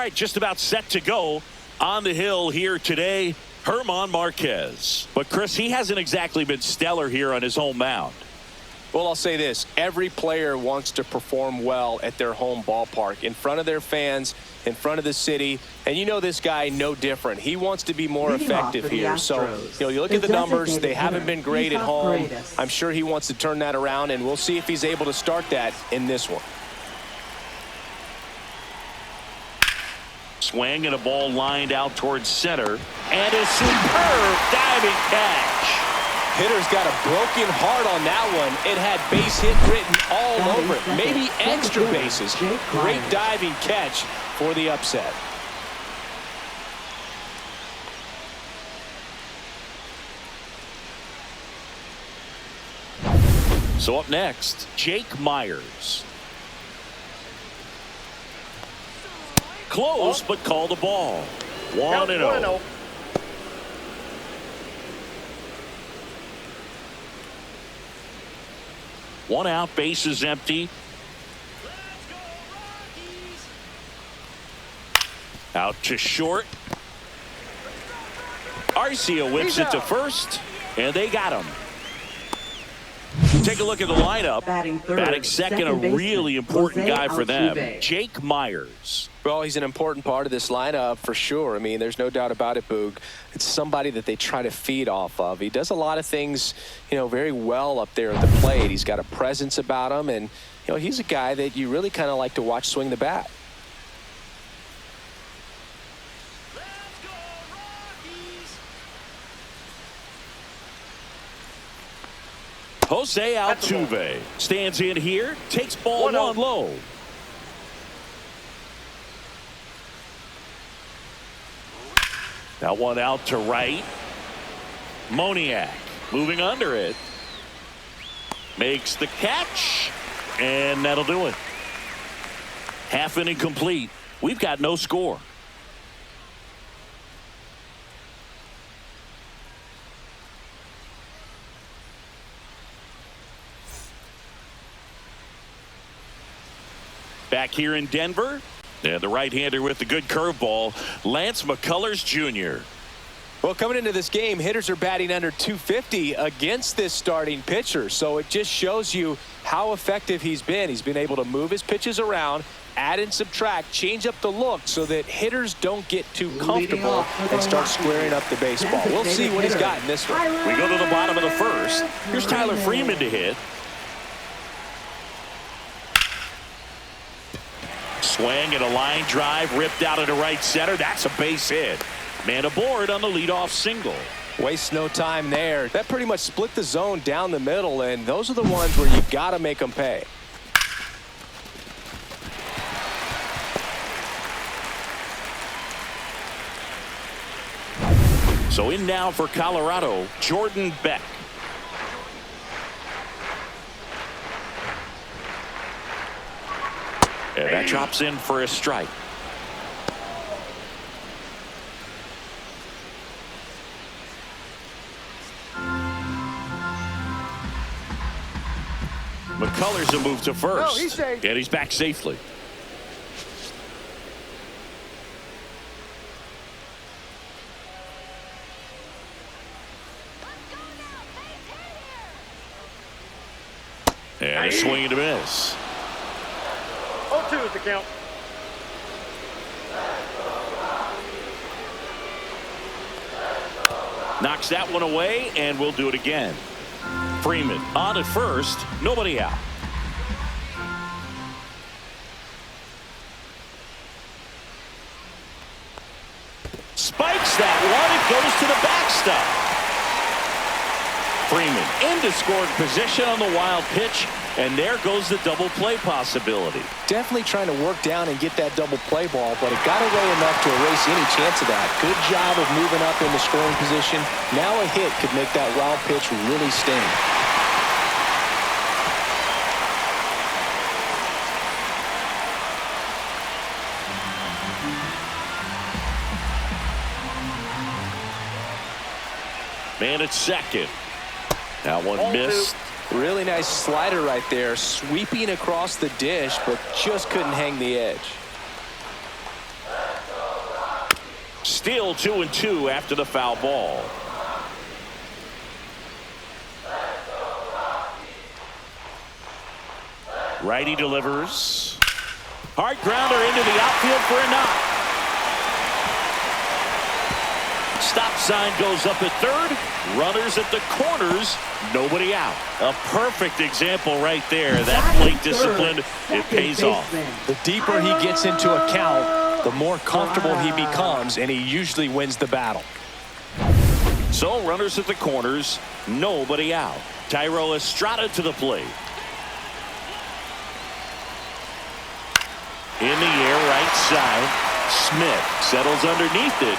right, just about set to go on the hill here today, German Marquez. But, Chris, he hasn't exactly been stellar here on his home mound. Well, I'll say this. Every player wants to perform well at their home ballpark, in front of their fans, in front of the city. And you know this guy no different. He wants to be more effective here. So, you look at the numbers. They haven't been great at home. I'm sure he wants to turn that around, and we'll see if he's able to start that in this one. Swing and a ball lined out towards center. And a superb diving catch. Hitter's got a broken heart on that one. It had base hit written all over it. Maybe extra bases. Great diving catch for the upset. So up next, Jake Myers. Close, but call the ball. 1-0. One out, base is empty. Out to short. Arcia whips it to first, and they got him. Take a look at the lineup. Batting second, a really important guy for them, Jake Myers. Well, he's an important part of this lineup for sure. I mean, there's no doubt about it, Boog. It's somebody that they try to feed off of. He does a lot of things, very well up there at the plate. He's got a presence about him, and, he's a guy that you really kind of like to watch swing the bat. Jose Altuve stands in here, takes ball one low. That one out to right. Moniak moving under it. Makes the catch, and that'll do it. Half inning complete. We've got no score. Back here in Denver, and the right-hander with the good curveball, Lance McCullers Jr. Well, coming into this game, hitters are batting under 250 against this starting pitcher. So it just shows you how effective he's been. He's been able to move his pitches around, add and subtract, change up the look so that hitters don't get too comfortable and start squaring up the baseball. We'll see what he's got in this one. We go to the bottom of the first. Here's Tyler Freeman to hit. Swing and a line drive ripped out into right center. That's a base hit. Man aboard on the leadoff single. Waste no time there. That pretty much split the zone down the middle, and those are the ones where you got to make them pay. So in now for Colorado, Jordan Beck. And that drops in for a strike. McCullers a move to first. And he's back safely. And a swing and a miss. 0-2 is the count. Knocks that one away, and we'll do it again. Freeman on at first, nobody out. Spikes that one, it goes to the backstop. Freeman into scoring position on the wild pitch, and there goes the double play possibility. Definitely trying to work down and get that double play ball, but it got away enough to erase any chance of that. Good job of moving up in the scoring position. Now a hit could make that wild pitch really sting. Man at second. That one missed. Really nice slider right there, sweeping across the dish, but just couldn't hang the edge. Still 2-2 after the foul ball. Righty delivers. Hard grounder into the outfield for a knock. Stop sign goes up at third. Runners at the corners. Nobody out. A perfect example right there. That plate discipline, it pays off. The deeper he gets into a count, the more comfortable he becomes, and he usually wins the battle. So runners at the corners. Nobody out. Thairo Estrada to the plate. In the air, right side. Smith settles underneath it.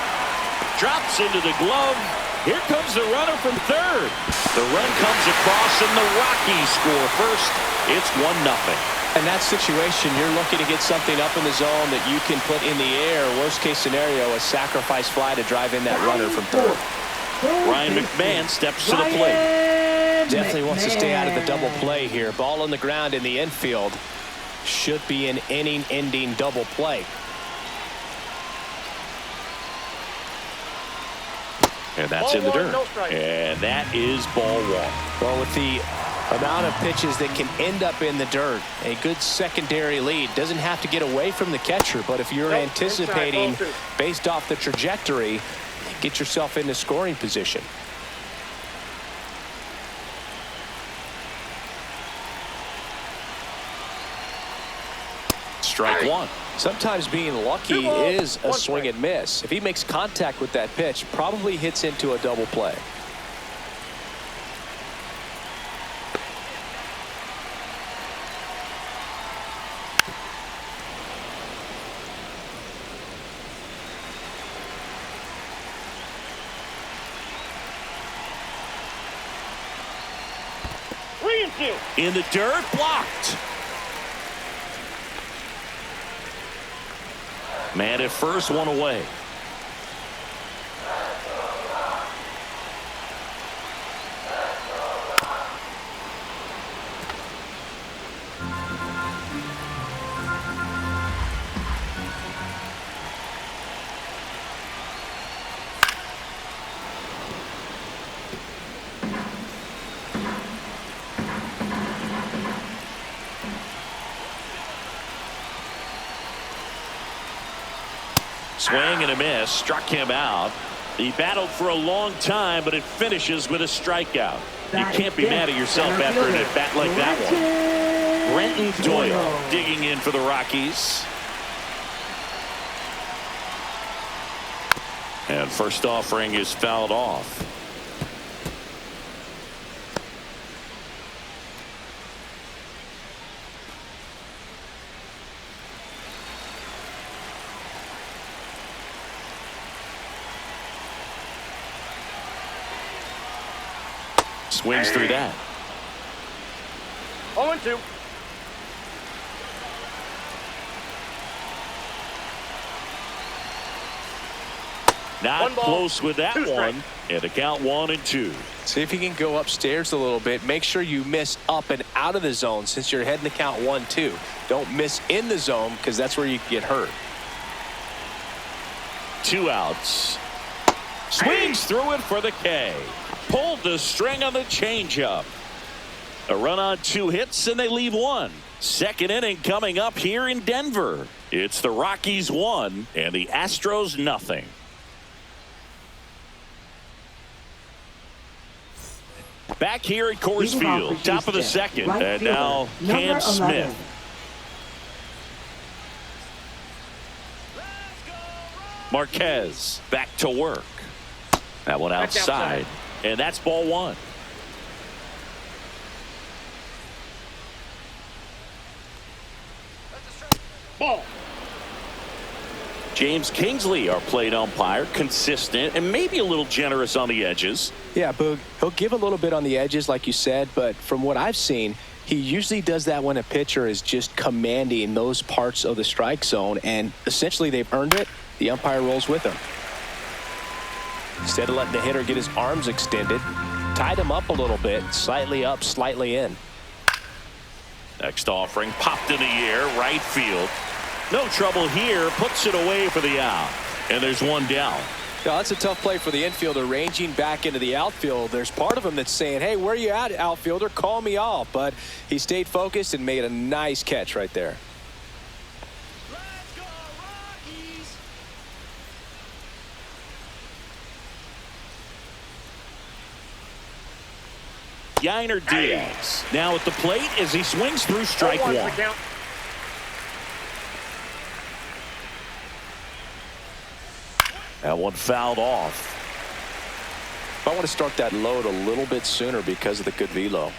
Drops into the glove. Here comes the runner from third. The run comes across and the Rockies score first. It's 1-0. In that situation, you're looking to get something up in the zone that you can put in the air. Worst case scenario, a sacrifice fly to drive in that runner from third. Ryan McMahon steps to the plate. Definitely wants to stay out of the double play here. Ball on the ground in the infield. Should be an inning-ending double play. And that's in the dirt. And that is ball one. Well, with the amount of pitches that can end up in the dirt, a good secondary lead. Doesn't have to get away from the catcher, but if you're anticipating based off the trajectory, get yourself into scoring position. Strike one. Sometimes being lucky is a swing and miss. If he makes contact with that pitch, probably hits into a double play. In the dirt, blocked. Man at first, one away. Swing and a miss, struck him out. He battled for a long time, but it finishes with a strikeout. You can't be mad at yourself after an at-bat like that one. Brenton Doyle digging in for the Rockies. And first offering is fouled off. Swings through that. 0-2. Not close with that one. And the count 1-2. See if you can go upstairs a little bit. Make sure you miss up and out of the zone since you're heading to count 1-2. Don't miss in the zone because that's where you get hurt. 2 outs. Swings through it for the K. Pulled the string on the changeup. A run on 2 hits and they leave 1. Second inning coming up here in Denver. It's the Rockies 1 and the Astros nothing. Back here at Coors Field, top of the second, and now Cam Smith. Marquez back to work. That one outside. And that's ball one. Ball. James Kingsley, our plate umpire, consistent and maybe a little generous on the edges. Yeah, Boog, he'll give a little bit on the edges like you said, but from what I've seen, he usually does that when a pitcher is just commanding those parts of the strike zone, and essentially they've earned it. The umpire rolls with him. Instead of letting the hitter get his arms extended, tied him up a little bit, slightly up, slightly in. Next offering popped in the air, right field. No trouble here, puts it away for the out. And there's one down. Now, that's a tough play for the infielder, ranging back into the outfield. There's part of him that's saying, hey, where are you at, outfielder? Call me off. But he stayed focused and made a nice catch right there. Let's go, Rockies! Yainer Diaz now at the plate as he swings through strike 0-1 one. the count. That one fouled off. I want to start that load a little bit sooner because of the good velo.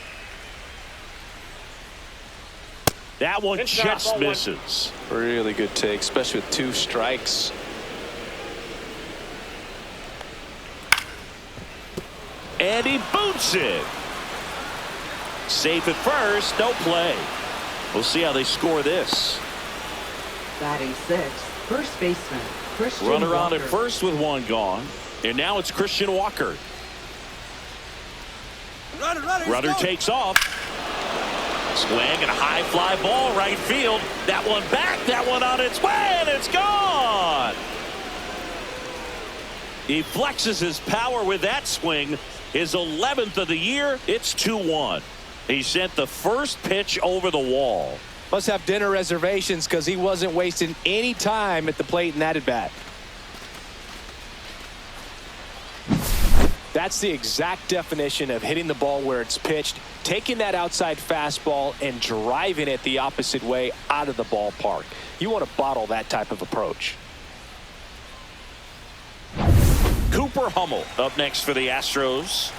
That one Inside, just 0-1. misses. Really good take, especially with 2 strikes. And he boots it. Safe at first, no play. We'll see how they score this. Batting 6th, first baseman Christian Runner on Walker. at first with one gone. And now it's Christian Walker. Runner takes off. Swing and a high fly ball right field. That one back, that one on its way, and it's gone. He flexes his power with that swing. His 11th of the year. It's 2-1. He sent the first pitch over the wall. Must have dinner reservations because he wasn't wasting any time at the plate in that at bat. That's the exact definition of hitting the ball where it's pitched, taking that outside fastball and driving it the opposite way out of the ballpark. You want to bottle that type of approach. Cooper Hummel up next for the Astros.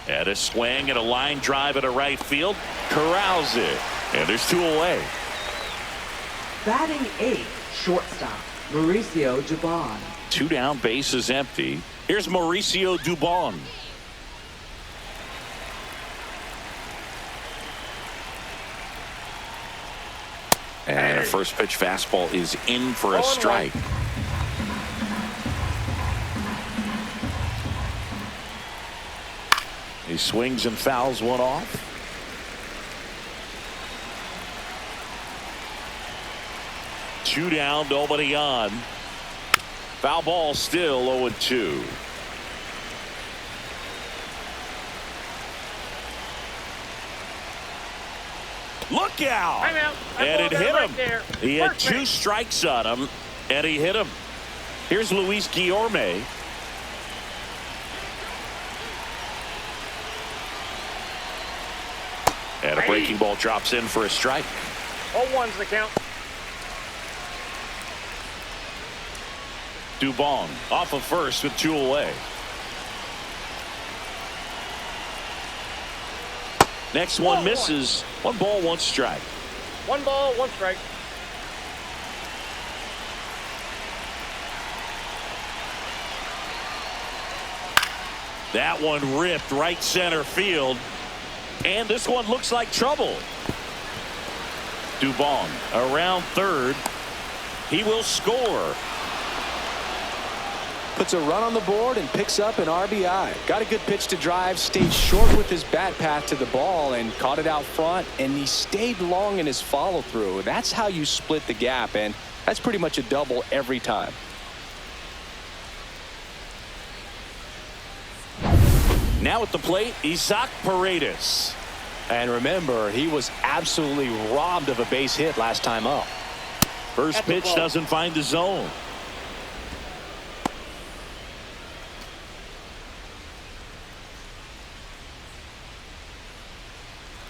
And a swing and a line drive at a right field. Corrals it. And there's 2 away. Batting 8th, shortstop Mauricio Dubon. 2 down, bases empty. Here's Mauricio Dubon. And a first pitch fastball is in for a strike. He swings and fouls one off. Two down, nobody on. Foul ball still 0-2. Look out! I'm out. And it hit right him. there. He had First 2 base. strikes on him, and he hit him. Here's Luis Guillorme. And a breaking ball drops in for a strike. 0-1's the count. Dubon off of first with 2 away. Next one misses. 1 ball, 1 strike. 1 ball, 1 strike. That one ripped right center field. And this one looks like trouble. Dubon around third. He will score. Puts a run on the board and picks up an RBI. Got a good pitch to drive, stayed short with his bat path to the ball and caught it out front, and he stayed long in his follow through. That's how you split the gap, and that's pretty much a double every time. Now at the plate, Isaac Paredes. And remember, he was absolutely robbed of a base hit last time up. First At the pitch ball. doesn't find the zone.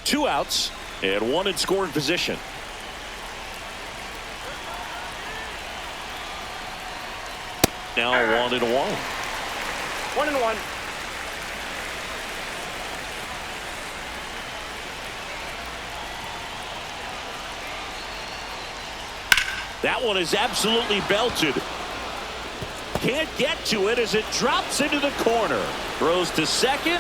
Two outs and 1 in scoring position. Now 1-1. 1-1. That one is absolutely belted. Can't get to it as it drops into the corner. Throws to second.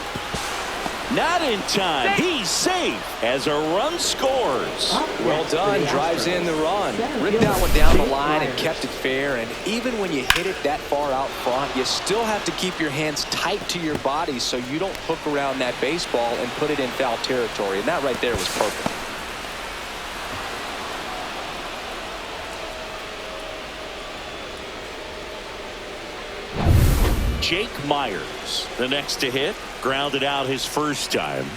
Not in time. He's safe as a run scores. Well done. Drives in the run. Ripped that one down the line and kept it fair. And even when you hit it that far out front, you still have to keep your hands tight to your body so you don't hook around that baseball and put it in foul territory. And that right there was perfect. Jake Myers, the next to hit, grounded out his first time.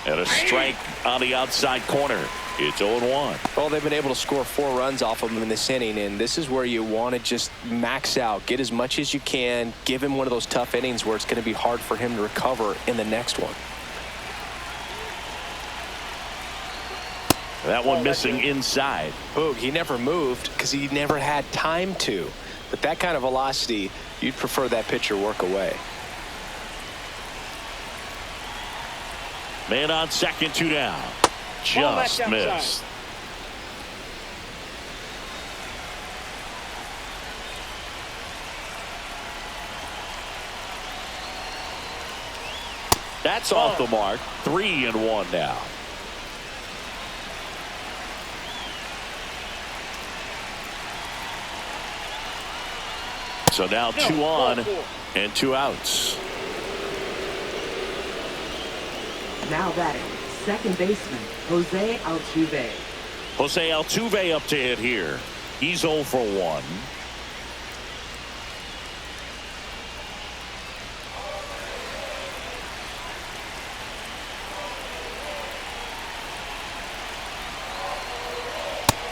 And a strike on the outside corner. It's 0-1. Well, they've been able to score 4 runs off of him in this inning, and this is where you want to just max out, get as much as you can, give him one of those tough innings where it's going to be hard for him to recover in the next one. That one missing inside. Boog, he never moved because he never had time to. But that kind of velocity, you'd prefer that pitcher work away. Man on second, 2 down. Just missed. That's off the mark. 3-1 now. So now 2 on and 2 outs. Now batting, second baseman, Jose Altuve. Jose Altuve up to hit here. He's 0 for 1.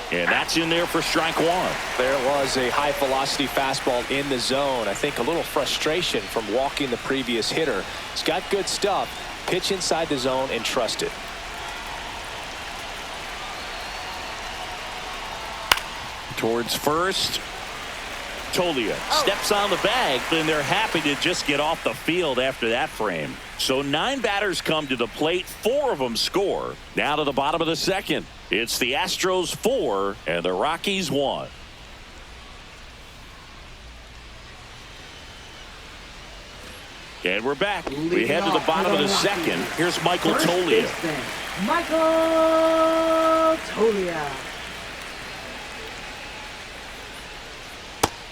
And that's in there for strike 1. There was a high velocity fastball in the zone. I think a little frustration from walking the previous hitter. He's got good stuff. Pitch inside the zone and trust it. Towards first. Tolia steps on the bag, and they're happy to just get off the field after that frame. So 9 batters come to the plate. 4 of them score. Now to the bottom of the second. It's the Astros 4 and the Rockies 1. And we're back. We head to the bottom of the second. Here's Michael Tolia. Michael Tolia.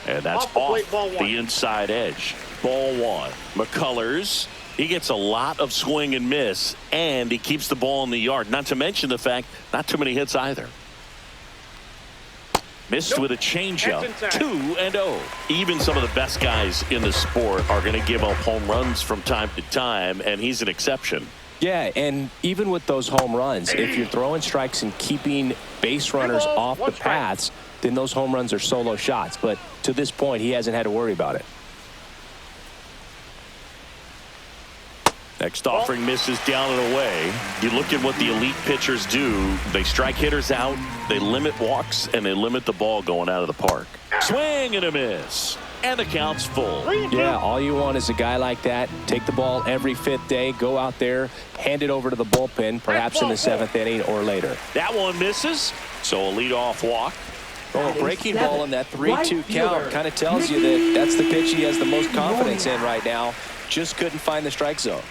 And that's off the inside edge. Ball 1. McCullers. He gets a lot of swing and miss, and he keeps the ball in the yard. Not to mention the fact, not too many hits either. Missed with a changeup. 2-0. Even some of the best guys in the sport are going to give up home runs from time to time, and he's an exception. Yeah, and even with those home runs, if you're throwing strikes and keeping base runners off the paths, then those home runs are solo shots. But to this point, he hasn't had to worry about it. Next offering misses down and away. You look at what the elite pitchers do. They strike hitters out, they limit walks, and they limit the ball going out of the park. Swing and a miss. And the count's full. Yeah, all you want is a guy like that. Take the ball every 5th day, go out there, hand it over to the bullpen, perhaps in the 7th inning or later. That one misses, so a leadoff walk. Well, a breaking ball in that 3-2 count kind of tells you that that's the pitch he has the most confidence in right now. Just couldn't find the strike zone.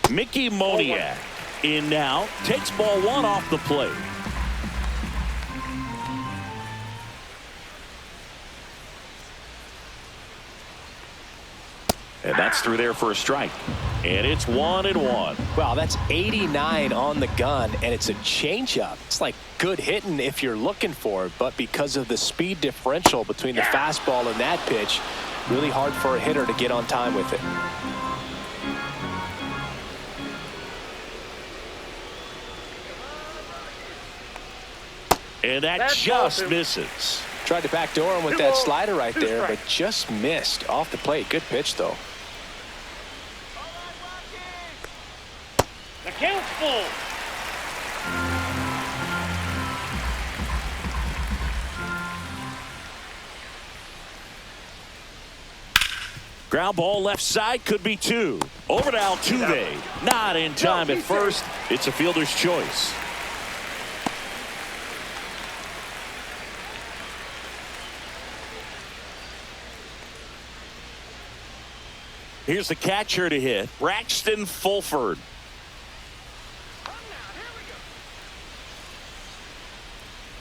Mickey Moniak in now, takes ball 1 off the plate. And that's through there for a strike. And it's 1-1. Wow, that's 89 on the gun, and it's a changeup. It's like good hitting if you're looking for it, but because of the speed differential between the fastball and that pitch, really hard for a hitter to get on time with it. And that just misses. Tried to backdoor him with that slider right there, but just missed off the plate. Good pitch, though. The count's full. Ground ball left side, could be 2. Over to Altuve. Not in time at first. It's a fielder's choice. Here's the catcher to hit, Braxton Fulford.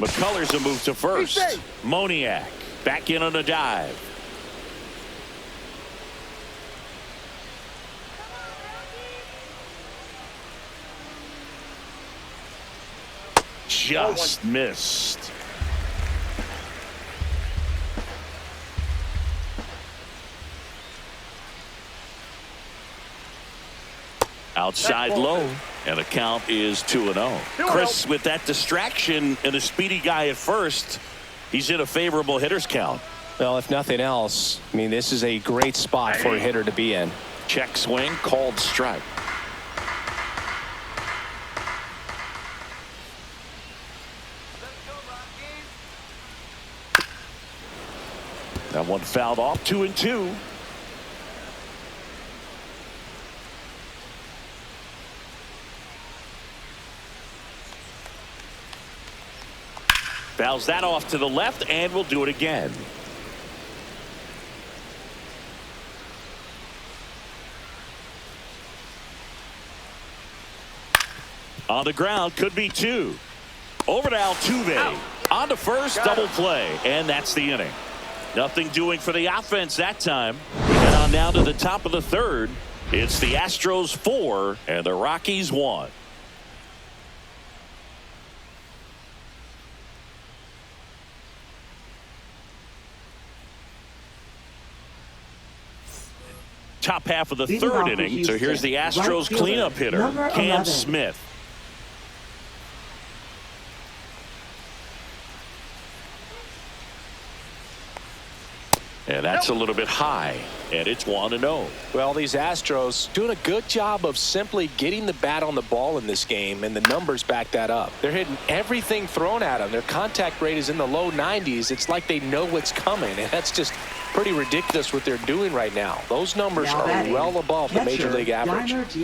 McCullers a move to first. Moniak back in on a dive. Just missed. Outside low, and the count is 2-0. Chris, with that distraction and a speedy guy at first, he's in a favorable hitter's count. Well, if nothing else, I mean, this is a great spot for a hitter to be in. Check swing, called strike. That one fouled off. 2-2. Fouls that off to the left, and we'll do it again. On the ground, could be 2. Over to Altuve. On to first, double play, and that's the inning. Nothing doing for the offense that time. We head on down to the top of the third. It's the Astros 4 and the Rockies 1. Top half of the third inning. So here's the Astros cleanup hitter, Cam Smith. And that's a little bit high, and it's 1-0. Well, these Astros doing a good job of simply getting the bat on the ball in this game, and the numbers back that up. They're hitting everything thrown at them. Their contact rate is in the low 90s. It's like they know what's coming, and that's just pretty ridiculous what they're doing right now. Those numbers are well above the major league average.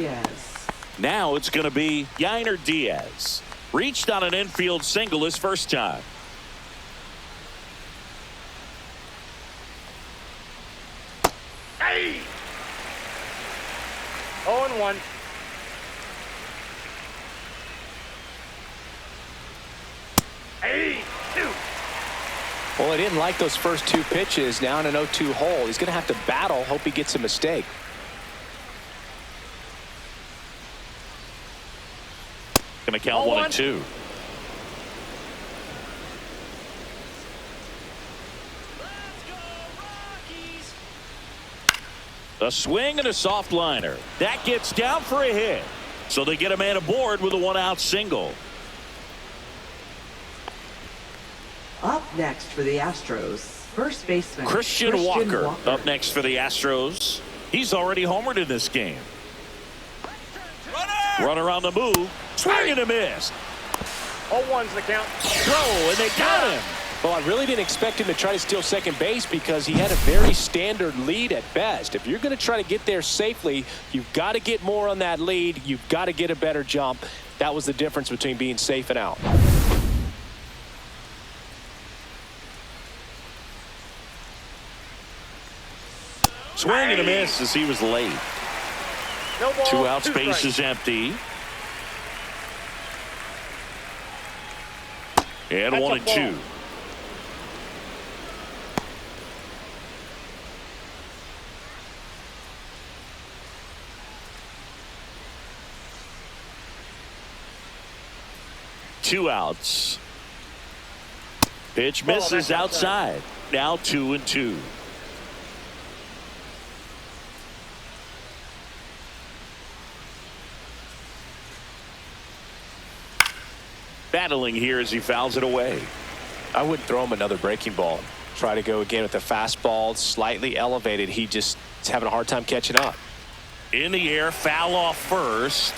Now it's going to be Yainer Diaz. Reached on an infield single his first time. Hey! 0-1. Hey! 2. Well, I didn't like those first 2 pitches. Now in an 0-2 hole. He's going to have to battle. Hope he gets a mistake. Going to count 1-2. A swing and a soft liner. That gets down for a hit. So they get a man aboard with a 1-out single. Up next for the Astros, first baseman Christian Walker up next for the Astros. He's already homered in this game. Runner on the move. Swing and a miss. 0-1's the count. Throw, and they got him. Well, I really didn't expect him to try to steal second base because he had a very standard lead at best. If you're going to try to get there safely, you've got to get more on that lead. You've got to get a better jump. That was the difference between being safe and out. Swing and a miss as he was late. No ball, 2 outs, 2 base strikes. is empty. And That's 1-2. ball. Two outs. Pitch misses outside. Now 2-2. Battling here as he fouls it away. I wouldn't throw him another breaking ball. Try to go again with the fastball, slightly elevated. He just is having a hard time catching up. In the air, foul off first.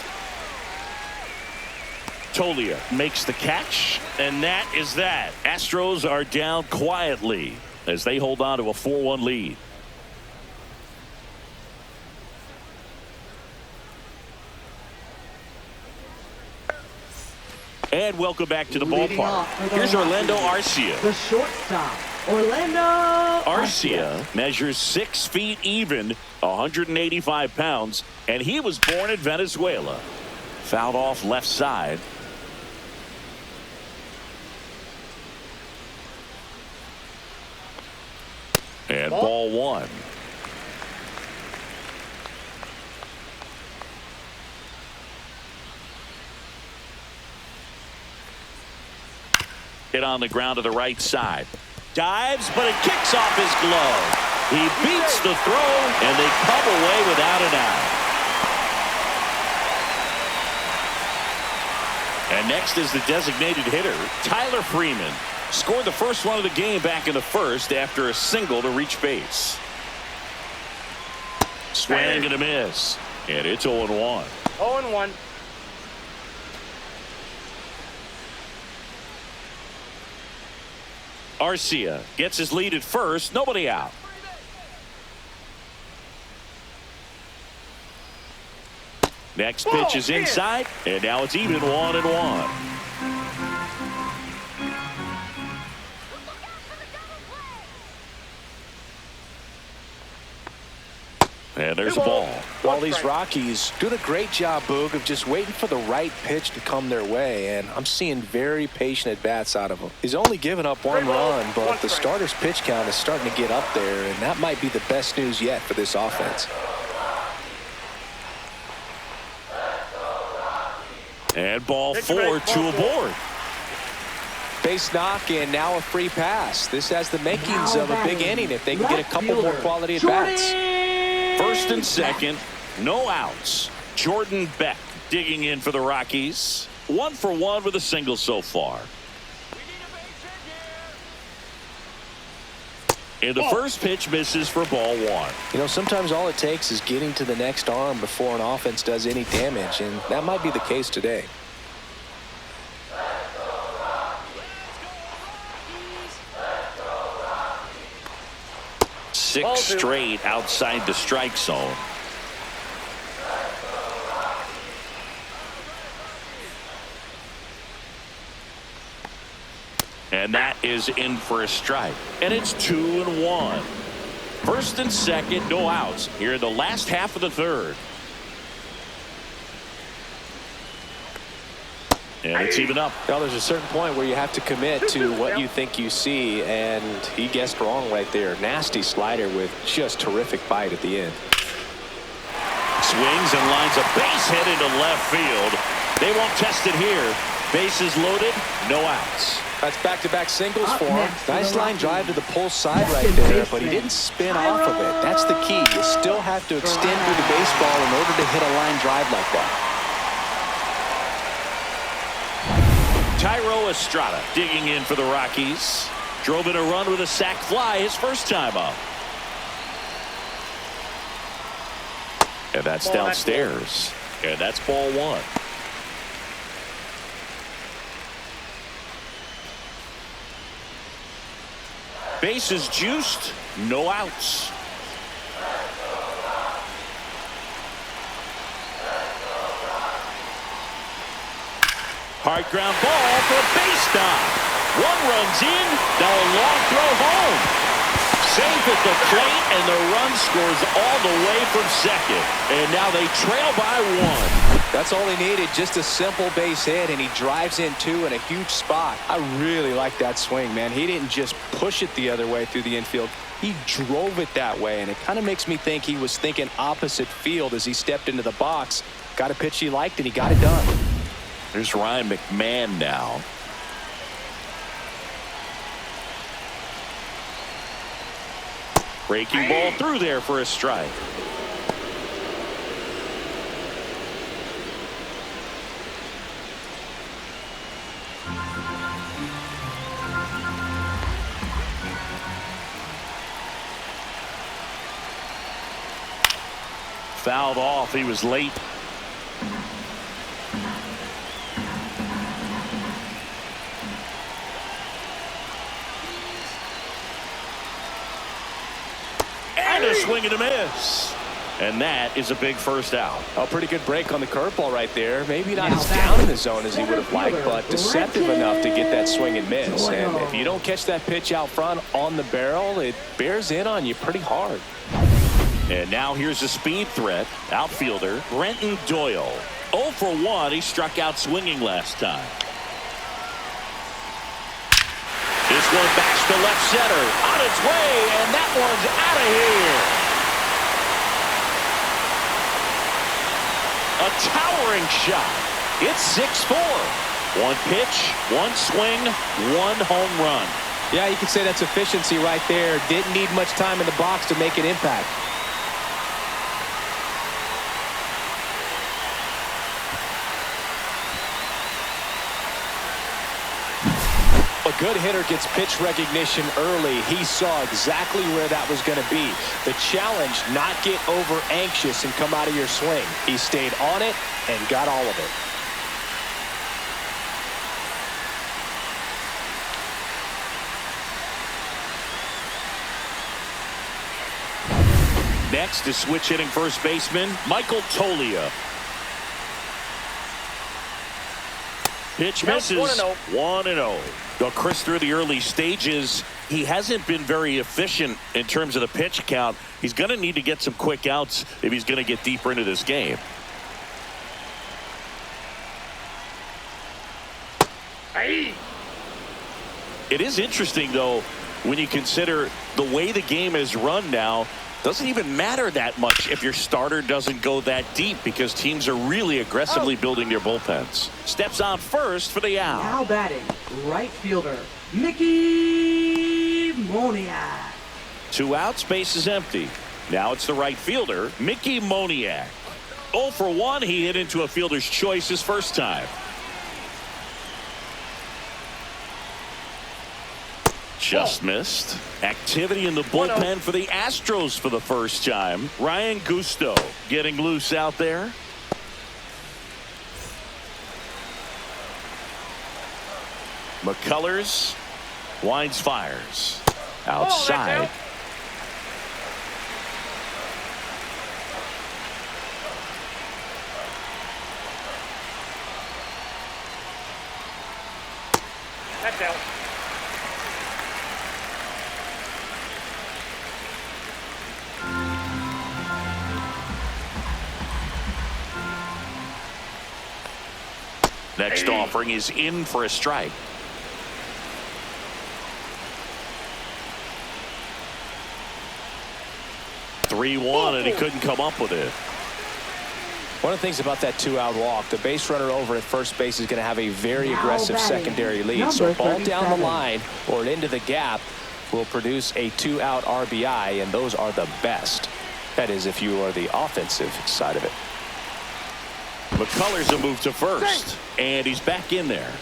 Tolia makes the catch, and that is that. Astros are down quietly as they hold on to a 4-1 lead. And welcome back to the ballpark. Here's Orlando Arcia. The shortstop, Orlando Arcia measures 6 feet even, 185 pounds, and he was born in Venezuela. Fouled off left side. Ball one. Hit on the ground to the right side. Dives, but it kicks off his glove. He beats the throw, and they come away without an out. And next is the designated hitter, Tyler Freeman. Scored the first one of the game back in the first after a single to reach base. Swing and a miss. And it's 0-1. 0-1. Arcia gets his lead at first. Nobody out. Next pitch is inside, and now it's even 1-1. And there's a ball. Well, these Rockies doing a great job, Boog, of just waiting for the right pitch to come their way, and I'm seeing very patient at-bats out of him. He's only given up one run, but the starter's pitch count is starting to get up there, and that might be the best news yet for this offense. And ball four, two aboard. Base knock, and now a free pass. This has the makings of a big inning if they can get a couple more quality at-bats. First and second, no outs. Jordan Beck digging in for the Rockies. 1 for 1 with a single so far. And the first pitch misses for ball one. You know, sometimes all it takes is getting to the next arm before an offense does any damage, and that might be the case today. Six straight outside the strike zone. And that is in for a strike. And it's 2-1. First and second, no outs here in the last half of the third. And it's even up. Well, there's a certain point where you have to commit to what you think you see, and he guessed wrong right there. Nasty slider with just terrific bite at the end. Swings and lines a base hit into left field. They won't test it here. Bases loaded, no outs. That's back-to-back singles for him. Nice line drive to the pull side right there, but he didn't spin off of it. That's the key. You still have to extend through the baseball in order to hit a line drive like that. Tyro Estrada digging in for the Rockies. Drove in a run with a sac fly his first time up. And that's downstairs. And that's ball one. Bases juiced, no outs. Hard ground ball for a base stop. One runs in, now a long throw home. Safe at the plate, and the run scores all the way from second. And now they trail by one. That's all he needed, just a simple base hit, and he drives in two in a huge spot. I really like that swing, man. He didn't just push it the other way through the infield. He drove it that way, and it kind of makes me think he was thinking opposite field as he stepped into the box. Got a pitch he liked, and he got it done. There's Ryan McMahon now. Breaking ball through there for a strike. Fouled off. He was late. A swing and a miss. And that is a big first out. A pretty good break on the curveball right there. Maybe not as down in the zone as he would have liked, but deceptive enough to get that swing and miss. And if you don't catch that pitch out front on the barrel, it bears in on you pretty hard. And now here's a speed threat. Outfielder Brenton Doyle. 0 for 1. He struck out swinging last time. This one backs to left center. On its way, and that one's out of here. A towering shot. It's 6-4. One pitch, one swing, one home run. Yeah, you could say that's efficiency right there. Didn't need much time in the box to make an impact. A good hitter gets pitch recognition early. He saw exactly where that was going to be. The challenge, not get over anxious and come out of your swing. He stayed on it and got all of it. Next is switch hitting first baseman Michael Toglia. Pitch misses. 1-0. 1-0. Well, Chris, through the early stages, he hasn't been very efficient in terms of the pitch count. He's going to need to get some quick outs if he's going to get deeper into this game. Hey. It is interesting, though, when you consider the way the game is run now. Doesn't even matter that much if your starter doesn't go that deep because teams are really aggressively building their bullpens. Steps on first for the out. Now batting, right fielder, Mickey Moniak. 2 outs, base is empty. Now it's the right fielder, Mickey Moniak. 0 for 1, he hit into a fielder's choice his first time. Just missed. Activity in the bullpen for the Astros for the first time. Ryan Gusto getting loose out there. McCullers winds, fires outside. That's out. Next offering is in for a strike. (3-1) and he couldn't come up with it. One of the things about that 2-out walk, the base runner over at first base is going to have a very aggressive batting, secondary lead. So a ball down 37. the line or into the gap will produce a 2-out RBI, and those are the best. That is, if you are the offensive side of it. McCullers a move to first, and he's back in there.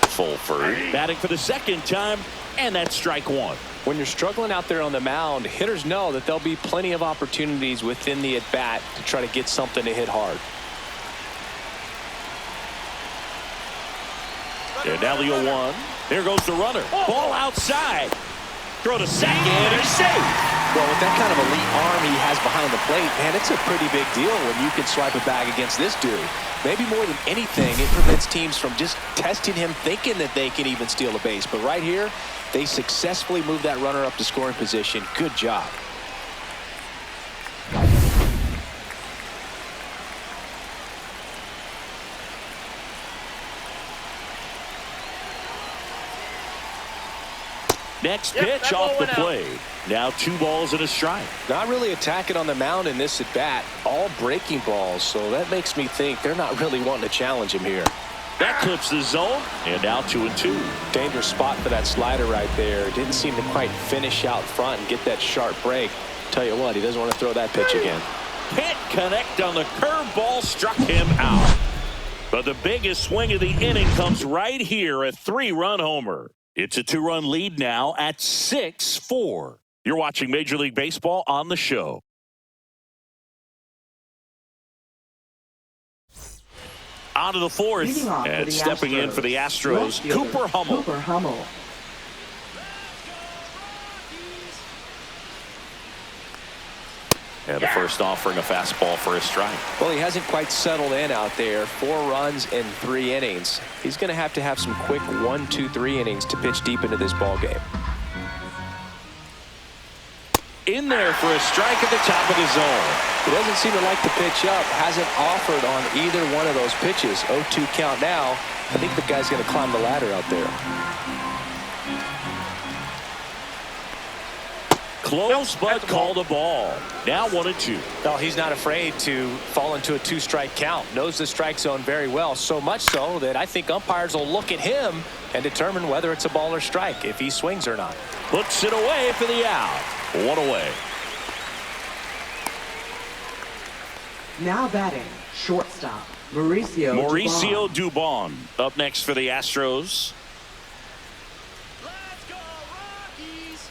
Fulford batting for the second time, and that's strike 1. When you're struggling out there on the mound, hitters know that there'll be plenty of opportunities within the at-bat to try to get something to hit hard. And now the 0-1. There goes the runner. Ball outside. Throw to second, and he's safe. Well, with that kind of elite arm he has behind the plate, man, it's a pretty big deal when you can swipe a bag against this dude. Maybe more than anything, it prevents teams from just testing him, thinking that they can even steal a base. But right here, they successfully move that runner up to scoring position. Good job. Next Yep, pitch that off ball the went out. play. Now 2 balls and a strike. Not really attacking on the mound in this at-bat. All breaking balls, so that makes me think they're not really wanting to challenge him here. That clips the zone, and now 2-2. Dangerous spot for that slider right there. Didn't seem to quite finish out front and get that sharp break. Tell you what, he doesn't want to throw that pitch again. Can't connect on the curveball, struck him out. But the biggest swing of the inning comes right here, a 3-run homer. It's a 2-run lead now at 6-4. You're watching Major League Baseball on the show. On to the 4th, Leading off for and the stepping in for the Astros, left fielder, Cooper Hummel. Cooper Hummel. And the first offering a fastball for a strike. Well, he hasn't quite settled in out there. 4 runs in 3 innings. He's going to have some quick 1, 2, 3 innings to pitch deep into this ball game. In there for a strike at the top of the zone. He doesn't seem to like the pitch up. Hasn't offered on either one of those pitches. 0-2 count now. I think the guy's going to climb the ladder out there. Close, but called a ball. Now 1-2. No, he's not afraid to fall into a 2-strike count. Knows the strike zone very well. So much so that I think umpires will look at him and determine whether it's a ball or strike, if he swings or not. Puts it away for the out. One away. Now batting, shortstop, Mauricio Dubon up next for the Astros. Let's go, Rockies!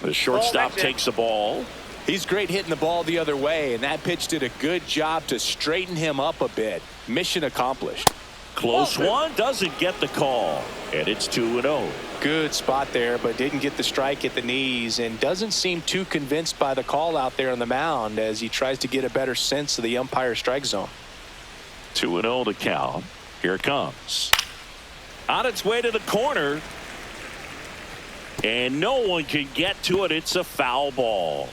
The shortstop takes the ball. He's great hitting the ball the other way, and that pitch did a good job to straighten him up a bit. Mission accomplished. Close one, doesn't get the call, and it's 2-0. Good spot there, but didn't get the strike at the knees, and doesn't seem too convinced by the call out there on the mound as he tries to get a better sense of the umpire strike zone. 2-0 to count. Here it comes. On its way to the corner, and no one can get to it. It's a foul ball.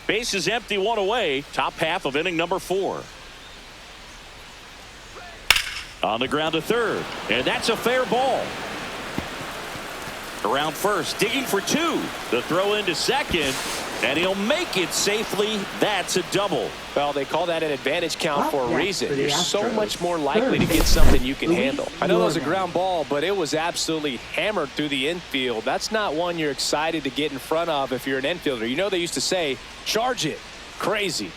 Base is empty, one away. Top half of inning number 4. On the ground to third, and that's a fair ball. Around first, digging for 2. The throw into second, and he'll make it safely. That's a double. Well, they call that an advantage count for a reason. You're so Astros. much more likely to get something you can handle. I know that was a ground ball, but it was absolutely hammered through the infield. That's not one you're excited to get in front of if you're an infielder. You know they used to say, charge it. Crazy.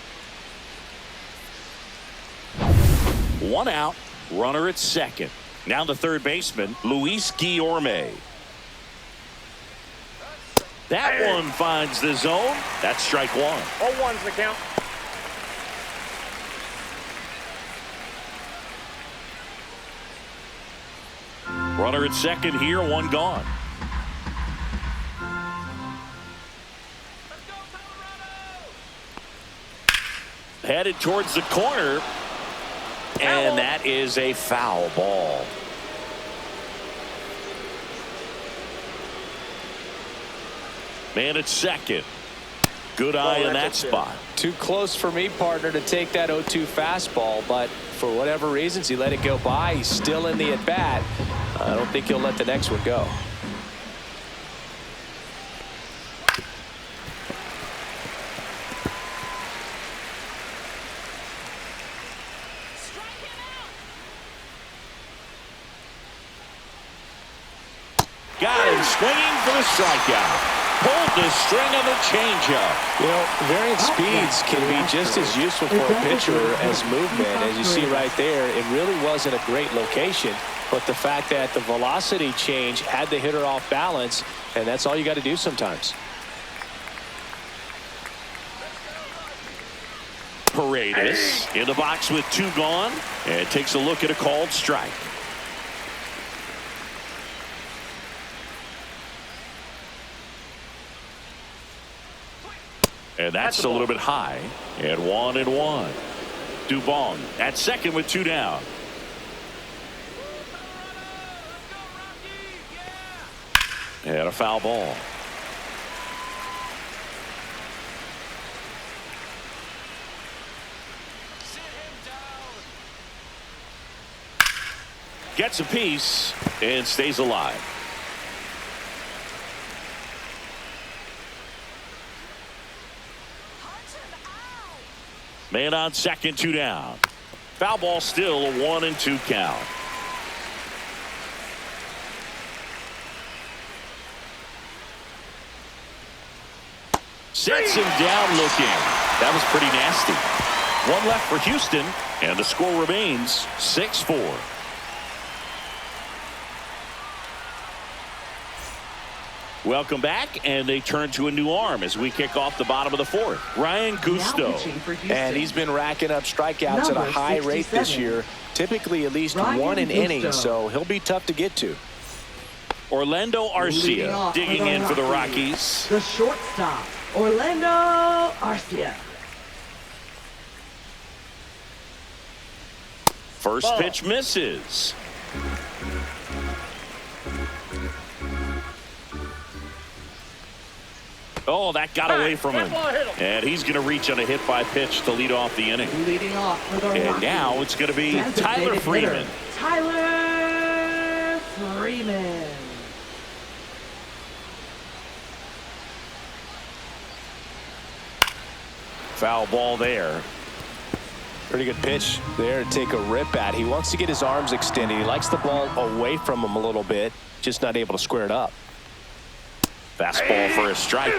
1 out, runner at second. Now the third baseman, Luis Guillorme. That one finds the zone. That's strike 1. 0-1's the count. Runner at second here, 1 gone. Let's go, Colorado! Headed towards the corner, and that is a foul ball. Man at second. Good eye in that spot. Too close for me, partner, to take that 0-2 fastball, but for whatever reasons, he let it go by. He's still in the at-bat. I don't think he'll let the next one go. Strike him out! Got him swinging for the strikeout. Pulled the string on the changeup. You know, variant speeds can be just as useful for a pitcher as movement. As you see right there, it really wasn't a great location, but the fact that the velocity change had the hitter off balance, and that's all you got to do sometimes. Paredes in the box with 2 gone, and takes a look at a called strike. And that's a little bit high. And 1-1. Dubon at second with 2 down. And a foul ball. Sit him down! Gets a piece and stays alive. Man on second, 2 down. Foul ball, still a 1-2 count. Sets him down looking. That was pretty nasty. 1 left for Houston, and the score remains 6-4. Welcome back, and they turn to a new arm as we kick off the bottom of the 4th. Ryan Gusto. And he's been racking up strikeouts at a high rate this year, typically at least 1 an inning, so he'll be tough to get to. Orlando Arcia digging in for the Rockies. The shortstop, Orlando Arcia. First Ball. pitch misses. Oh, that got away from him. And he's going to reach on a hit by pitch to lead off the inning. Leading off for the And Rockies, now it's going to be Tyler designated Freeman. hitter, Tyler Freeman. Foul ball there. Pretty good pitch there to take a rip at. He wants to get his arms extended. He likes the ball away from him a little bit, just not able to square it up. Fastball for a strike.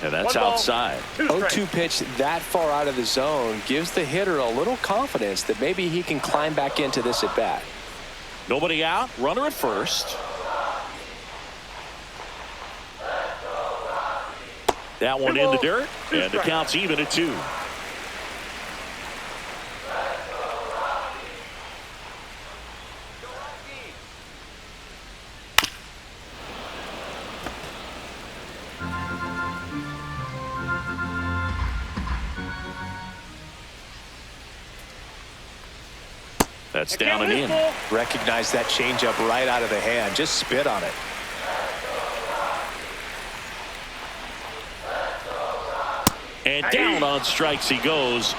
And that's outside. 0-2 pitch that far out of the zone gives the hitter a little confidence that maybe he can climb back into this at bat. Nobody out. Runner at first. That one in the dirt. And the count's even at 2. That's down and in. Recognize that changeup right out of the hand. Just spit on it. And down on strikes he goes.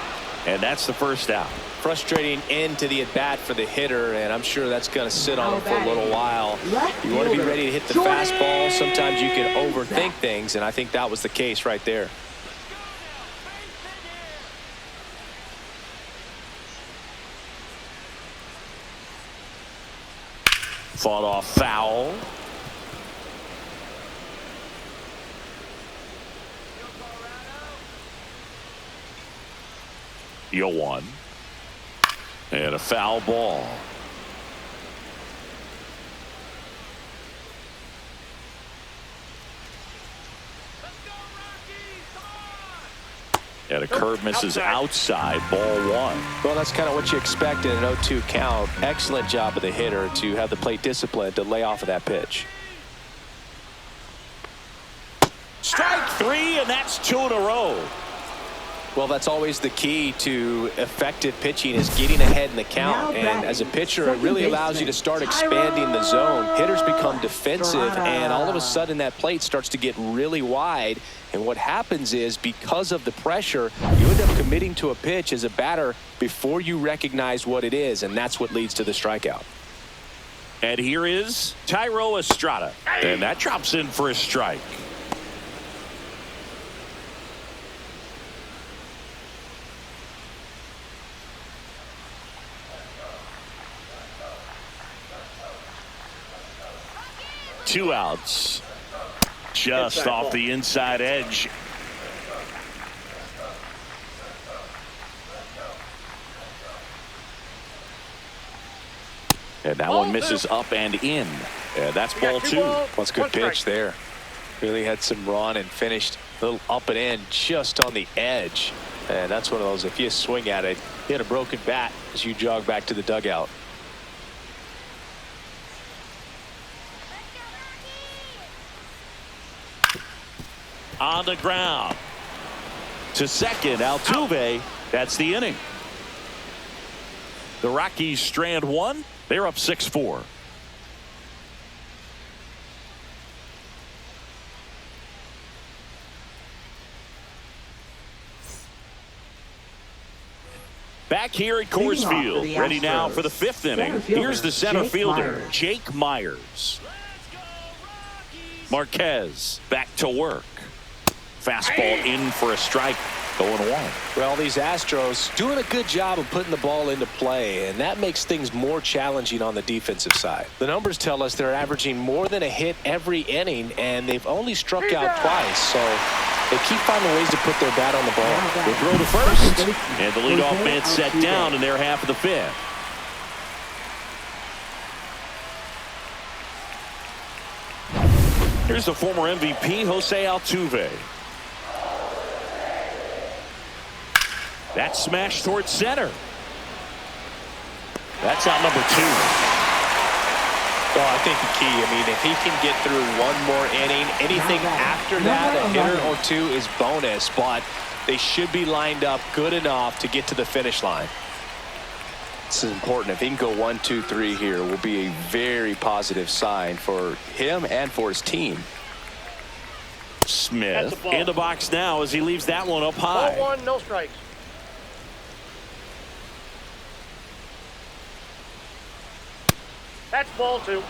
And that's the first out. Frustrating end to the at-bat for the hitter, and I'm sure that's going to sit on him for a little while. You want to be ready to hit the fastball. Sometimes you can overthink things, and I think that was the case right there. Fought off foul. Yo one. And a foul ball. And a curve misses outside, ball 1. Well, that's kind of what you expect in an 0-2 count. Excellent job of the hitter to have the plate discipline to lay off of that pitch. Strike 3, and that's 2 in a row. Well, that's always the key to effective pitching, is getting ahead in the count. And as a pitcher, it really allows you to start expanding the zone. Hitters become defensive, and all of a sudden that plate starts to get really wide. And what happens is, because of the pressure, you end up committing to a pitch as a batter before you recognize what it is, and that's what leads to the strikeout. And here is Thairo Estrada. And that drops in for a strike. Two outs. Just off the inside edge. And that one misses up and in. And that's ball 2. That's a good pitch there. Really had some run and finished a little up and in just on the edge. And that's one of those, if you swing at it, hit a broken bat as you jog back to the dugout. On the ground to second, Altuve. That's the inning. The Rockies strand 1. They're up 6-4. Back here at Coors Field, ready now for the 5th inning. Here's the center fielder, Jake Myers. Marquez back to work. Fastball in for a strike, 0-1. Well, these Astros doing a good job of putting the ball into play, and that makes things more challenging on the defensive side. The numbers tell us they're averaging more than a hit every inning, and they've only struck out twice, so they keep finding ways to put their bat on the ball. They throw to first, and the leadoff man set down in their half of the 5th. Here's the former MVP, Jose Altuve. That smash towards center. That's out number 2. Well, I think the key, I mean, if he can get through one more inning, anything after that, a hitter or two is bonus, but they should be lined up good enough to get to the finish line. This is important. If he can go 1, 2, 3 here, will be a very positive sign for him and for his team. Smith in the box now as he leaves that one up high. Ball 1, no strikes. That's ball 2.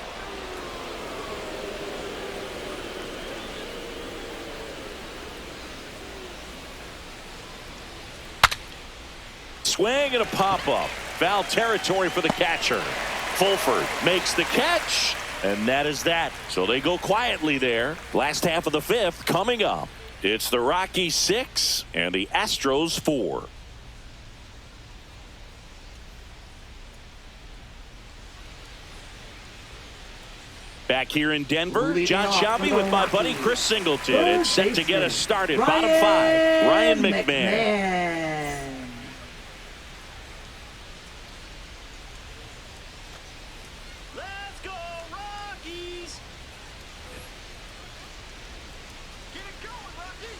Swing and a pop-up. Foul territory for the catcher. Fulford makes the catch, and that is that. So they go quietly there. Last half of the 5th coming up. It's the Rockies 6 and the Astros 4. Back here in Denver, John Shelby with my buddy Chris Singleton. It's set to get us started. Bottom 5, Ryan McMahon. Let's go, Rockies! Get it going, Rockies!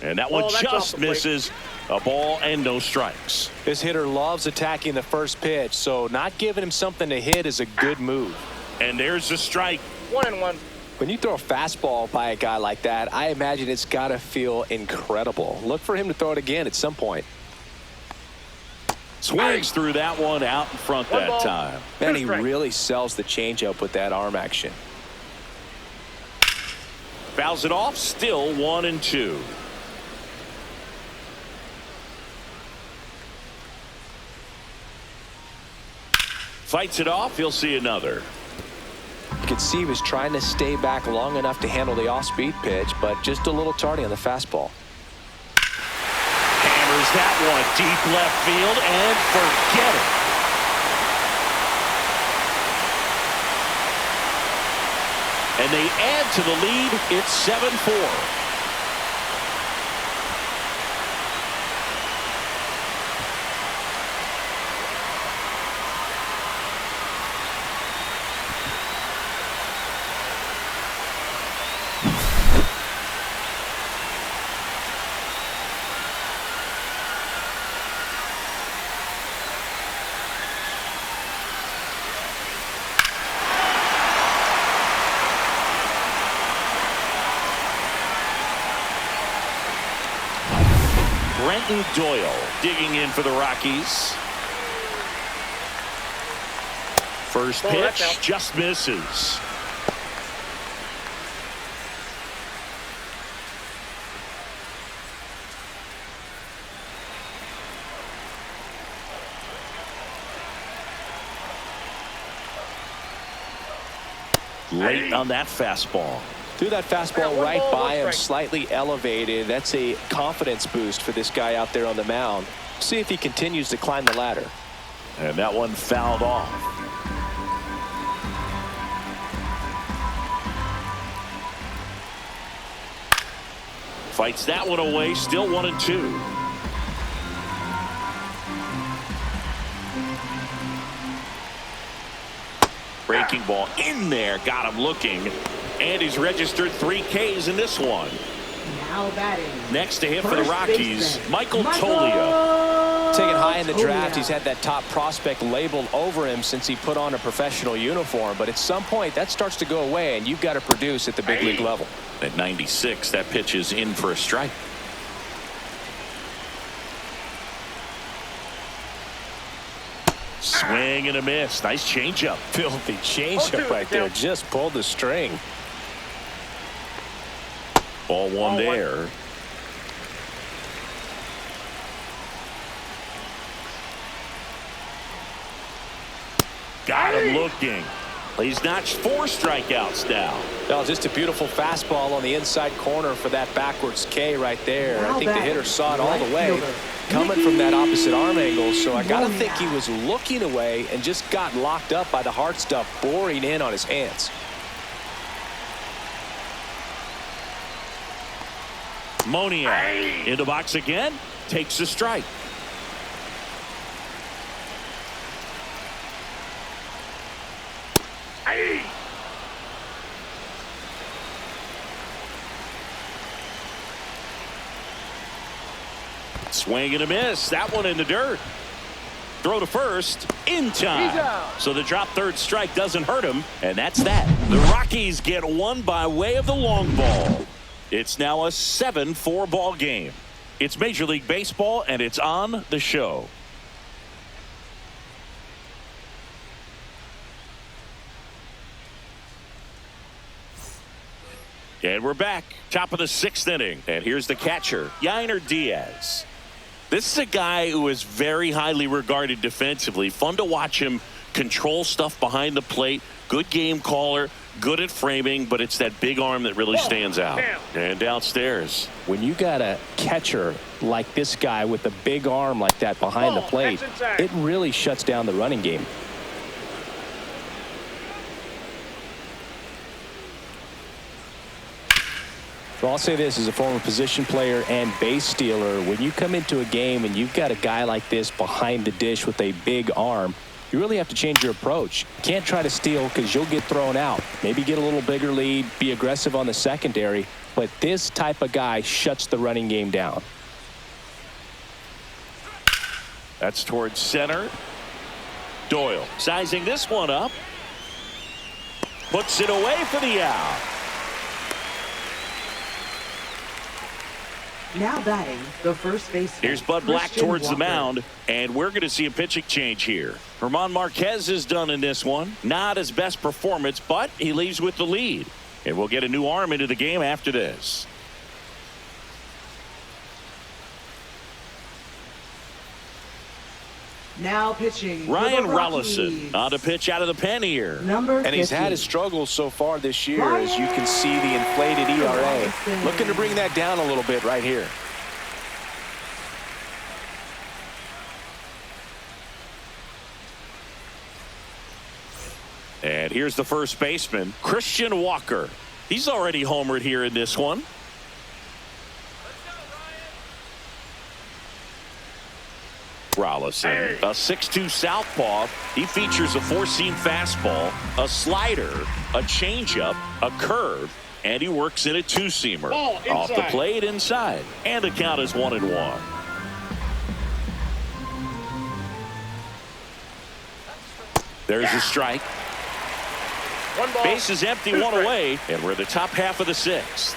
And that one Oh, that's off just the plate. misses. A ball and no strikes. This hitter loves attacking the first pitch, so not giving him something to hit is a good move. And there's the strike. 1-1. When you throw a fastball by a guy like that, I imagine it's got to feel incredible. Look for him to throw it again at some point. Swings through that one out in front One that ball. time. Man, he Strike. really sells the changeup with that arm action. Fouls it off. Still 1-2. Fights it off. He'll see another. You could see he was trying to stay back long enough to handle the off-speed pitch, but just a little tardy on the fastball. Hammers that one deep left field and forget it. And they add to the lead. It's 7-4. Brenton Doyle digging in for the Rockies. First Oh, that's pitch out. just misses. Late on that fastball. Threw that fastball One right ball, by one him, strike. slightly elevated. That's a confidence boost for this guy out there on the mound. See if he continues to climb the ladder. And that one fouled off. Fights that one away. Still 1-2. Breaking ball in there. Got him looking. And he's registered 3 Ks in this one. Now batting. Next to hit for the First Rockies, baseman, Michael Toglia. Taken high in the draft, Toglia. he's had that top prospect labeled over him since he put on a professional uniform. But at some point, that starts to go away, and you've got to produce at the big league level. At 96, that pitch is in for a strike. Swing and a miss. Nice changeup. Filthy changeup right there. Just pulled the string. Ball one Ball one. there. Got him looking. He's notched 4 strikeouts now. Well, just a beautiful fastball on the inside corner for that backwards K right there. I think the hitter saw it all the way coming from that opposite arm angle. So I got to think he was looking away and just got locked up by the hard stuff boring in on his hands. Moniak in the box again. Takes a strike. Aye. Swing and a miss. That one in the dirt. Throw to first in time. So the drop third strike doesn't hurt him, and that's that. The Rockies get one by way of the long ball. It's now a 7-4 ball game. It's Major League Baseball, and it's on the show. And we're back. Top of the 6th inning. And here's the catcher, Yainer Diaz. This is a guy who is very highly regarded defensively. Fun to watch him control stuff behind the plate. Good game caller. Good at framing, but it's that big arm that really stands out. And downstairs. When you got a catcher like this guy with a big arm like that behind the plate, it really shuts down the running game. So I'll say this as a former position player and base stealer, when you come into a game and you've got a guy like this behind the dish with a big arm, you really have to change your approach. You can't try to steal because you'll get thrown out. Maybe get a little bigger lead, be aggressive on the secondary, but this type of guy shuts the running game down. That's towards center. Doyle sizing this one up. Puts it away for the out. Now batting, the first baseman. Here's Bud Black Christian towards the Walker. mound, and we're going to see a pitching change here. German Marquez is done in this one. Not his best performance, but he leaves with the lead. And we'll get a new arm into the game after this. Now pitching. Ryan for the Rockies. Rollison on to pitch out of the pen here. Number 50. And he's had his struggles so far this year, as you can see the inflated ERA. Looking to bring that down a little bit right here. And here's the first baseman, Christian Walker. He's already homered here in this one. Rollison, a 6'2 southpaw. He features a four-seam fastball, a slider, a changeup, a curve, and he works in a two-seamer. Off the plate inside, and the count is 1-1. There's a strike. One ball. Base is empty, one away, and we're in the top half of the 6th.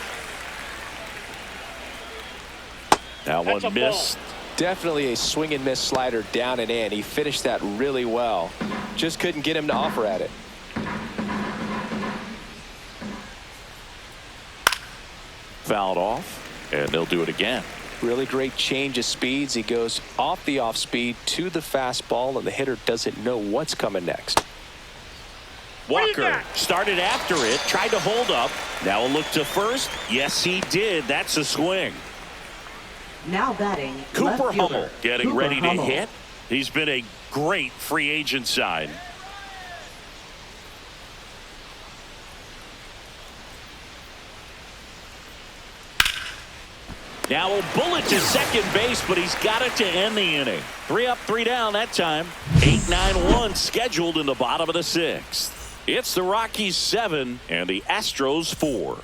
That That's one a ball. missed. Definitely a swing and miss slider down and in. He finished that really well. Just couldn't get him to offer at it. Fouled off, and they'll do it again. Really great change of speeds. He goes off the off speed to the fastball, and the hitter doesn't know what's coming next. Walker started after it, tried to hold up. Now a look to first. Yes, he did. That's a swing. Now batting. Cooper left fielder, Hummel getting Cooper ready to Hummel. hit. He's been a great free agent sign. Now a bullet to second base, but he's got it to end the inning. 3 up, 3 down that time. 8-9-1 scheduled in the bottom of the 6th. It's the Rockies 7 and the Astros 4.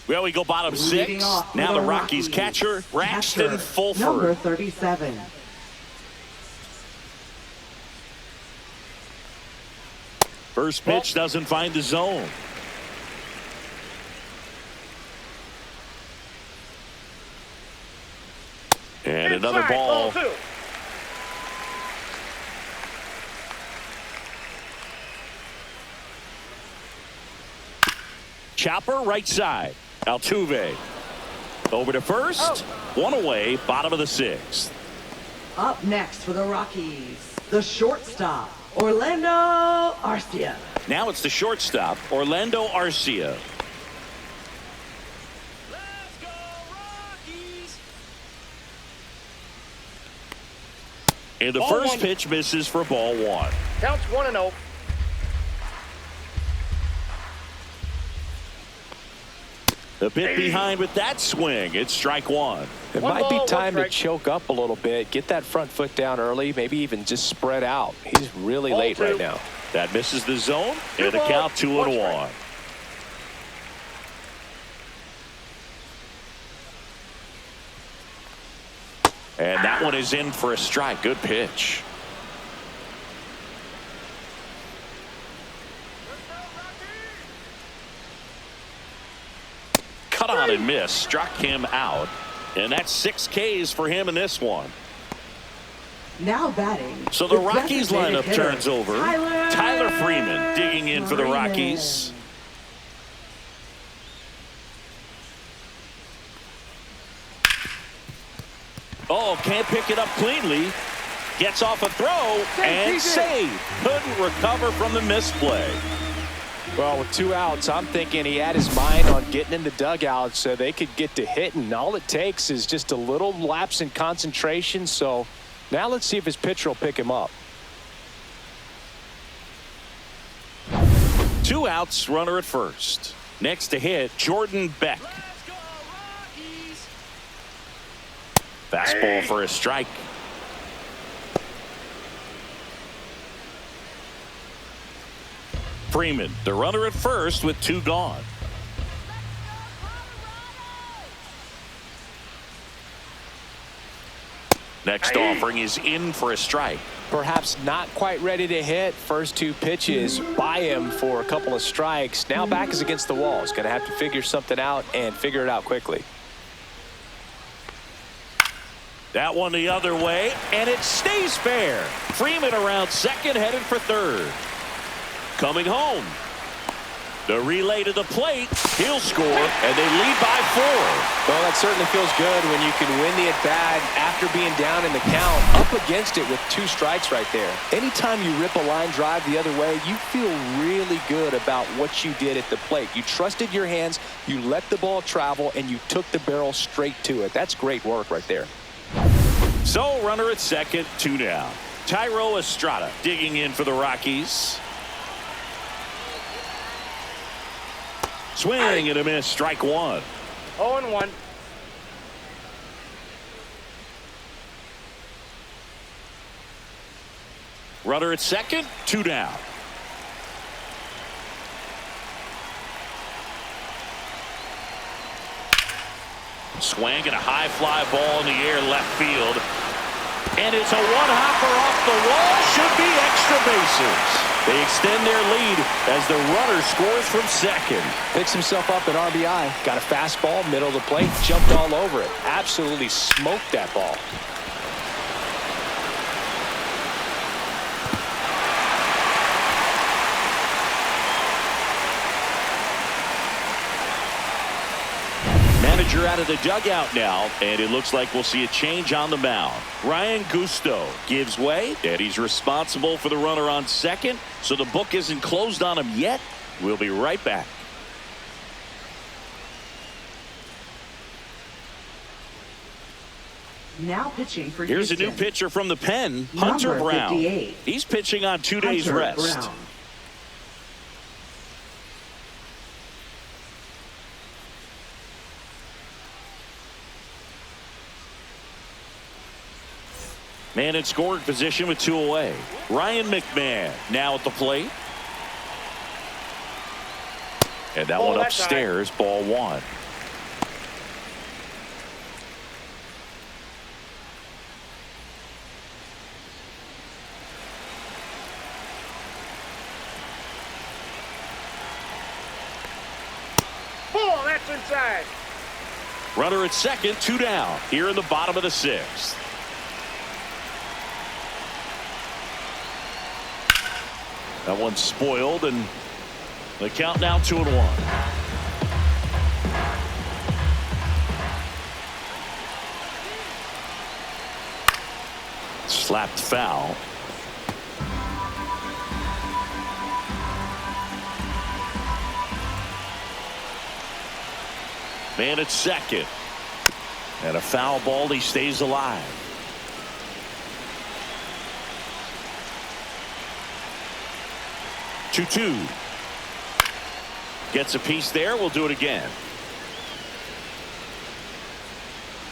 Well, we go bottom Leading 6. off Now for the the Rockies Rockies. catcher, Braxton Number Fulford. 37. First pitch doesn't find the zone. And another Inside, ball. 2. Chopper right side. Altuve over to first. One away, bottom of the 6th. Up next for the Rockies, the shortstop, Orlando Arcia. Now it's the shortstop, Orlando Arcia. Let's go, Rockies! And the Ball first one. pitch misses for ball 1. Counts 1-0. The bit behind with that swing. It's strike 1. It One might be ball, time to one strike. choke up a little bit, get that front foot down early, maybe even just spread out. He's really Ball late two. right now. That misses the zone, Two and the balls, count 2-1. one strike. And that one is in for a strike. Good pitch. Cut on and miss. Struck him out. And that's 6 Ks for him in this one. Now batting. So the the Rockies designated lineup hitter, turns over. Tyler Freeman digging in for the Rockies. Oh, can't pick it up cleanly. Gets off a throw and saved. Couldn't recover from the misplay. Well, with 2 outs, I'm thinking he had his mind on getting in the dugout so they could get to hitting. All it takes is just a little lapse in concentration. So now let's see if his pitcher will pick him up. 2 outs, runner at first. Next to hit, Jordan Beck. Let's go, Rockies. Fastball for a strike. Freeman, the runner at first with 2 gone. Next offering is in for a strike. Perhaps not quite ready to hit. First 2 pitches by him for a couple of strikes. Now back is against the wall. He's going to have to figure something out and figure it out quickly. That one the other way, and it stays fair. Freeman around second, headed for third. Coming home. The relay to the plate. He'll score, and they lead by 4. Well, that certainly feels good when you can win the at-bat after being down in the count, up against it with 2 strikes right there. Anytime you rip a line drive the other way, you feel really good about what you did at the plate. You trusted your hands, you let the ball travel, and you took the barrel straight to it. That's great work right there. So, runner at second, 2 down. Tyro Estrada digging in for the Rockies. Swing and a miss, strike 1. 0-1. Runner at second, 2 down. Swing and a high fly ball in the air left field. And it's a one-hopper off the wall. Should be extra bases. They extend their lead as the runner scores from second. Picks himself up at RBI. Got a fastball, middle of the plate, jumped all over it. Absolutely smoked that ball. Manager out of the dugout now, and it looks like we'll see a change on the mound. Ryan Gusto gives way, and he's responsible for the runner on second, so the book isn't closed on him yet. We'll be right back. Now pitching for Here's a Houston. new pitcher from the pen, Hunter Number Brown. 58. He's pitching on 2 days Hunter rest. Brown. Man in scoring position with 2 away. Ryan McMahon now at the plate. And that Ball one that side. upstairs, ball 1. Ball, that's inside. Runner at second, 2 down here in the bottom of the 6th. That one's spoiled, and the count now 2-1. Slapped foul. Man at second. And a foul ball, he stays alive. Two. Gets a piece there. We'll do it again.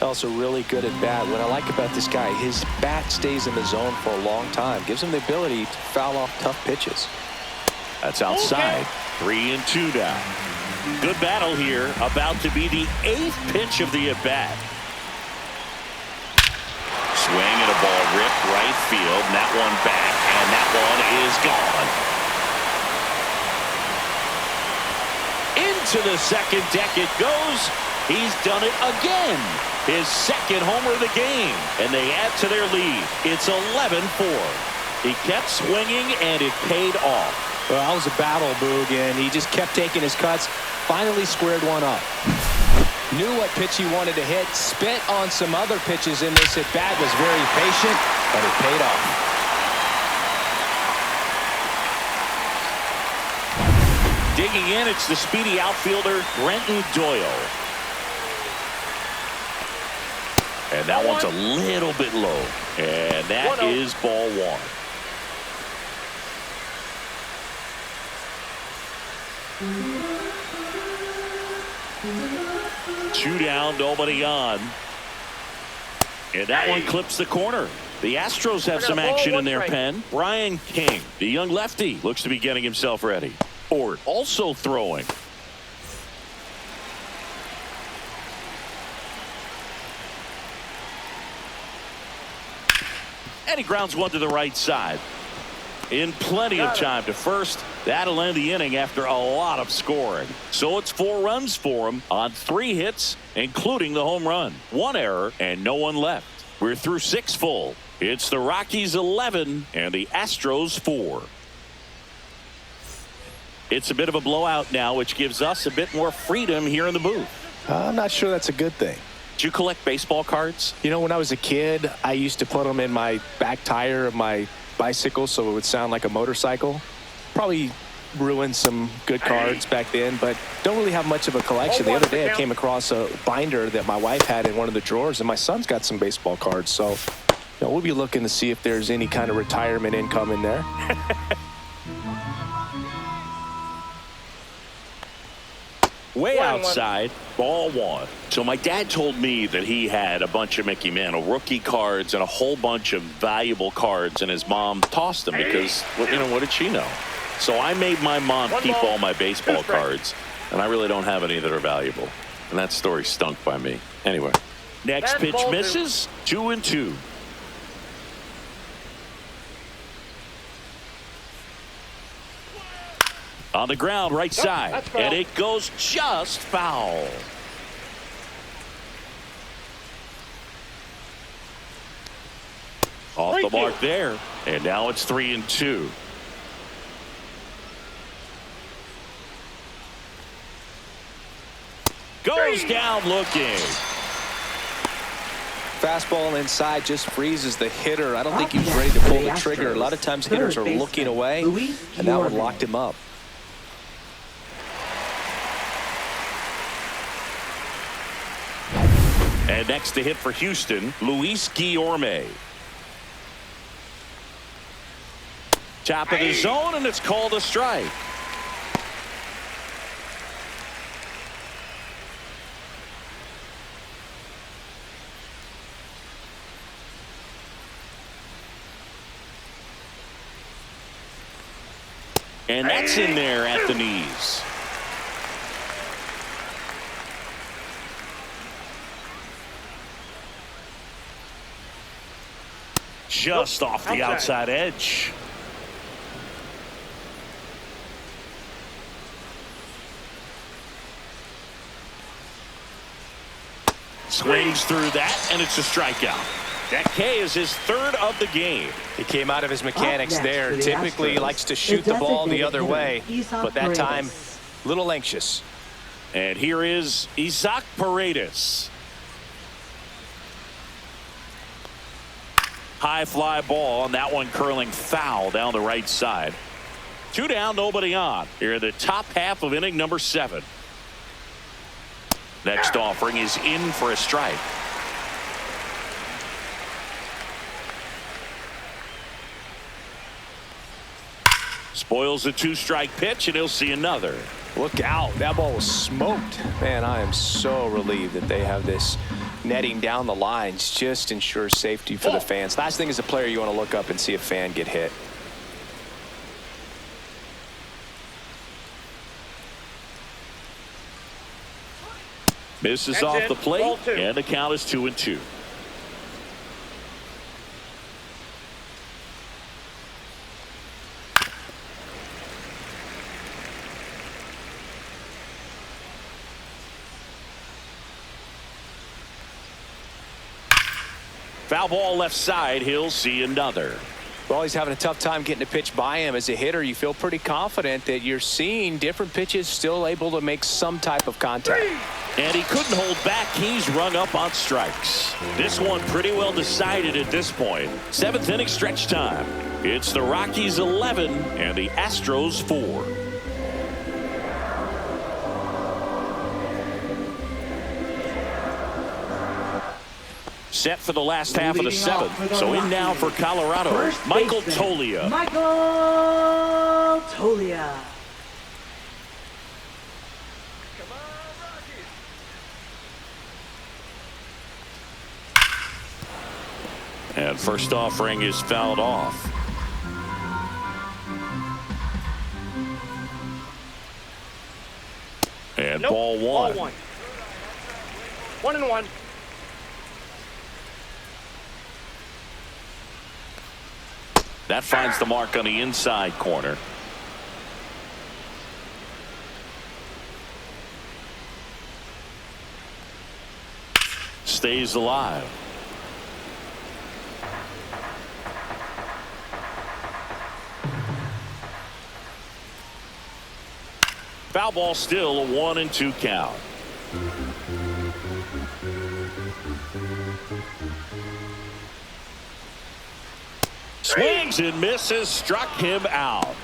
Also really good at bat. What I like about this guy, his bat stays in the zone for a long time. Gives him the ability to foul off tough pitches. That's outside. 3-2 down. Good battle here. About to be the 8th pitch of the at-bat. Swing and a ball ripped right field. And that one back. And that one is gone. Into the second deck it goes. He's done it again. His second homer of the game. And they add to their lead. It's 11-4. He kept swinging and it paid off. Well, that was a battle, Boog, and he just kept taking his cuts. Finally squared one up. Knew what pitch he wanted to hit. Spent on some other pitches in this at-bat. Was very patient, but it paid off. Digging in, it's the speedy outfielder, Brenton Doyle. And that one's a little bit low. And that is ball one. Two down, nobody on. And that one clips the corner. The Astros have some action in their pen. Brian King, the young lefty, looks to be getting himself ready. Ort also throwing. And he grounds one to the right side. In plenty of time to first. That'll end the inning after a lot of scoring. So it's 4 runs for him on 3 hits, including the home run. 1 error and no one left. We're through 6 full. It's the Rockies 11 and the Astros 4. It's a bit of a blowout now, which gives us a bit more freedom here in the booth. I'm not sure that's a good thing. Do you collect baseball cards? You know, when I was a kid, I used to put them in my back tire of my bicycle so it would sound like a motorcycle. Probably ruined some good cards back then, but don't really have much of a collection. The other day I came across a binder that my wife had in one of the drawers, and my son's got some baseball cards. So you know, we'll be looking to see if there's any kind of retirement income in there. Way outside, ball one. So my dad told me that he had a bunch of Mickey Mantle rookie cards and a whole bunch of valuable cards, and his mom tossed them because, well, you know, what did she know? So I made my mom keep all my baseball cards, and I really don't have any that are valuable. And that story stunk by me. Anyway, next pitch misses. 2-2. On the ground, right side, and it goes just foul. Off the mark there, and now it's 3-2. Goes down looking. Fastball inside just freezes the hitter. I don't think he was ready to pull the trigger. A lot of times hitters are looking away, and that one locked him up. And next to hit for Houston, Luis Guillorme. Top of the zone, and it's called a strike. And that's in there at the knees. Just off the outside edge. Swings through that, and it's a strikeout. That K is his 3rd of the game. He came out of his mechanics there. Typically likes to shoot the ball the other way, but that time a little anxious. And here is Isaac Paredes. High fly ball, and that one curling foul down the right side. 2 down, nobody on. Here in the top half of inning number 7. Next offering is in for a strike. Spoils the 2-strike pitch, and he'll see another. Look out. That ball was smoked. Man, I am so relieved that they have this netting down the lines just ensures safety for the fans. Last thing as a player, you want to look up and see a fan get hit. Misses That's off it. the plate, Ball two. and the count is 2-2. Foul ball left side. He'll see another. Well, he's having a tough time getting a pitch by him. As a hitter, you feel pretty confident that you're seeing different pitches still able to make some type of contact. And he couldn't hold back. He's rung up on strikes. This one pretty well decided at this point. 7th inning stretch time. It's the Rockies 11 and the Astros 4. Set for the last half of the 7th. So in now for Colorado, First Michael baseman, Toglia. Michael Toglia. And first offering is fouled off. And Nope. ball one. 1-1. That finds the mark on the inside corner. Stays alive. Foul ball, still a 1-2 count. Swings and misses, struck him out.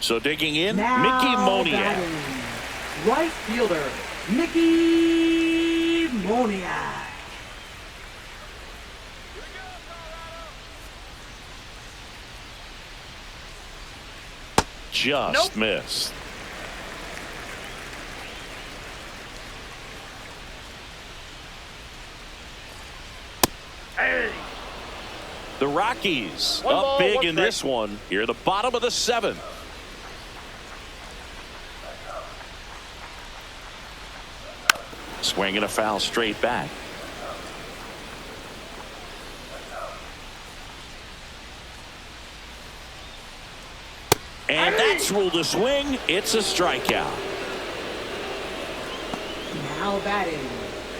So digging in, Now Mickey Moniak. batting, right fielder, Mickey Moniak. Just missed. Hey. The Rockies One up ball, big one in strike. this one. Here, the bottom of the 7th. Swinging a foul straight back. And that's ruled a swing. It's a strikeout. Now batting,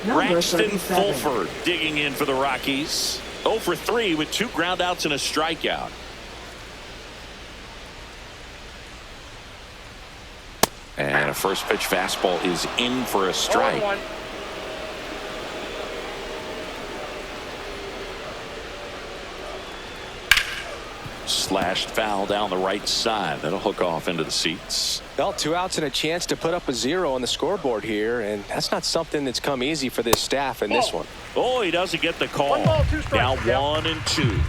number Braxton 37. Fulford digging in for the Rockies. 0 for 3 with 2 groundouts and a strikeout. And a first pitch fastball is in for a strike. 0-1. Slashed foul down the right side. That'll hook off into the seats. Well, 2 outs and a chance to put up a 0 on the scoreboard here, and that's not something that's come easy for this staff in this one. Oh, he doesn't get the call. 1 ball, 2 strikes. Now Yep. 1-2.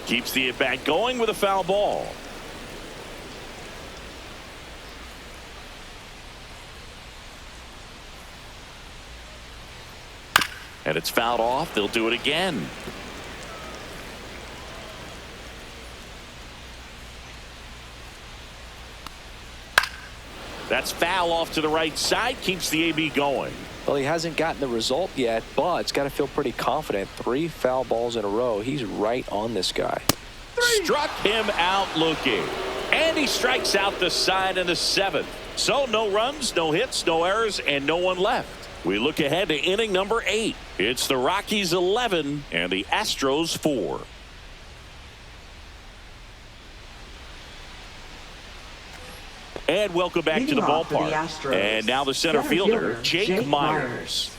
Keeps the at-bat going with a foul ball. And it's fouled off. They'll do it again. That's foul off to the right side. Keeps the AB going. Well, he hasn't gotten the result yet, but it's got to feel pretty confident. 3 foul balls in a row. He's right on this guy. Struck him out looking. And he strikes out the side in the 7th. So no runs, no hits, no errors, and no one left. We look ahead to inning number 8. It's the Rockies 11 and the Astros 4. And welcome back to the Leading off for the ballpark. Astros, And now the center fielder, Jake Myers.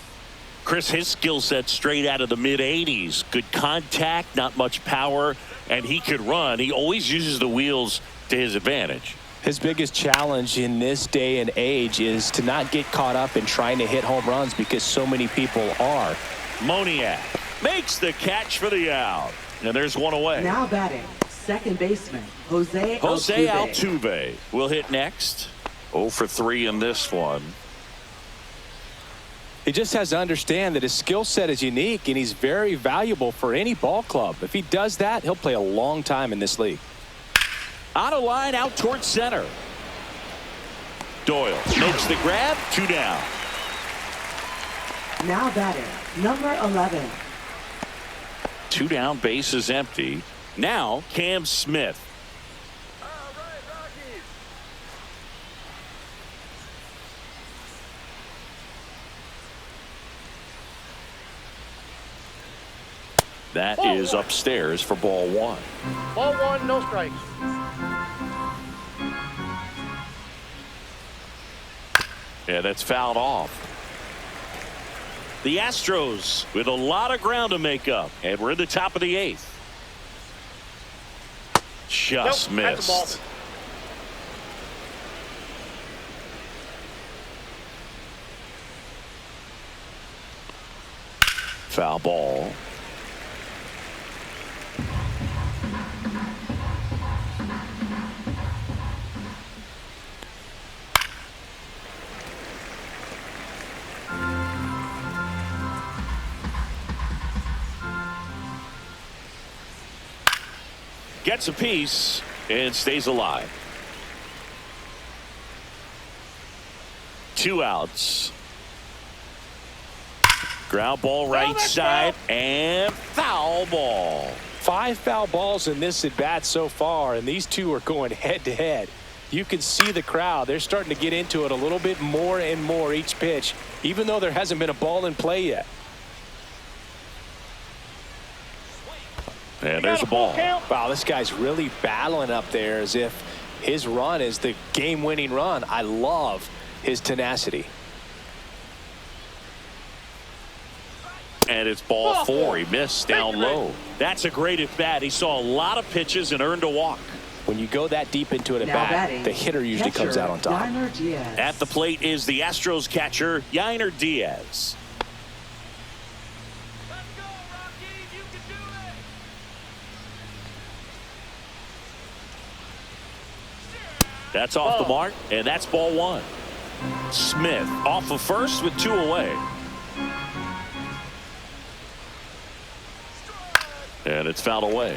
Chris, his skill set straight out of the mid-80s. Good contact, not much power, and he could run. He always uses the wheels to his advantage. His biggest challenge in this day and age is to not get caught up in trying to hit home runs because so many people are. Moniak makes the catch for the out. And there's one away. Now batting, second baseman, Jose Altuve will hit next. 0 for 3 in this one. He just has to understand that his skill set is unique and he's very valuable for any ball club. If he does that, he'll play a long time in this league. On a line out towards center. Doyle makes the grab. 2 down. Now batting, number 11. 2 down, base is empty. Now Cam Smith. All right, Rockies. That is upstairs for ball 1. Ball 1, no strikes. Yeah, that's fouled off. The Astros with a lot of ground to make up, and we're in the top of the 8th. Just Nope, that's a ball. missed. Foul ball. Gets a piece and stays alive. 2 outs. Ground ball right side and foul ball. 5 foul balls in this at bat so far, and these two are going head to head. You can see the crowd. They're starting to get into it a little bit more and more each pitch, even though there hasn't been a ball in play yet. And there's a ball. Wow, this guy's really battling up there as if his run is the game-winning run. I love his tenacity. And it's ball 4. He missed down low. That's a great at bat. He saw a lot of pitches and earned a walk. When you go that deep into it at Now bat, batting, the hitter usually comes out on top. Yainer Diaz. At the plate is the Astros catcher, Yainer Diaz. Let's go, Rockies. You can do it. That's off the mark, and that's ball 1. Smith off of first with 2 away. And it's fouled away.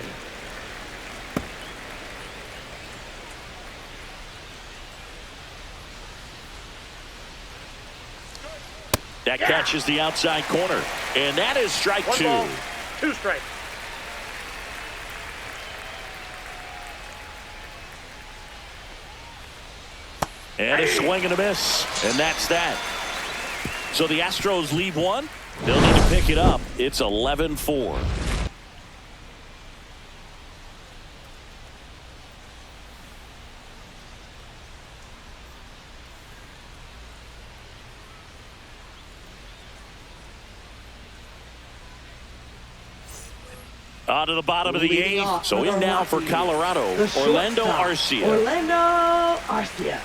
That catches the outside corner, and that is strike 2. 1 ball, 2 strikes. And a swing and a miss, and that's that. So the Astros lead 1. They'll need to pick it up. It's 11-4. On to the bottom of the Leading 8th. off So for in the now for Rockies, Colorado, the Orlando shortstop, Arcia. Orlando Arcia.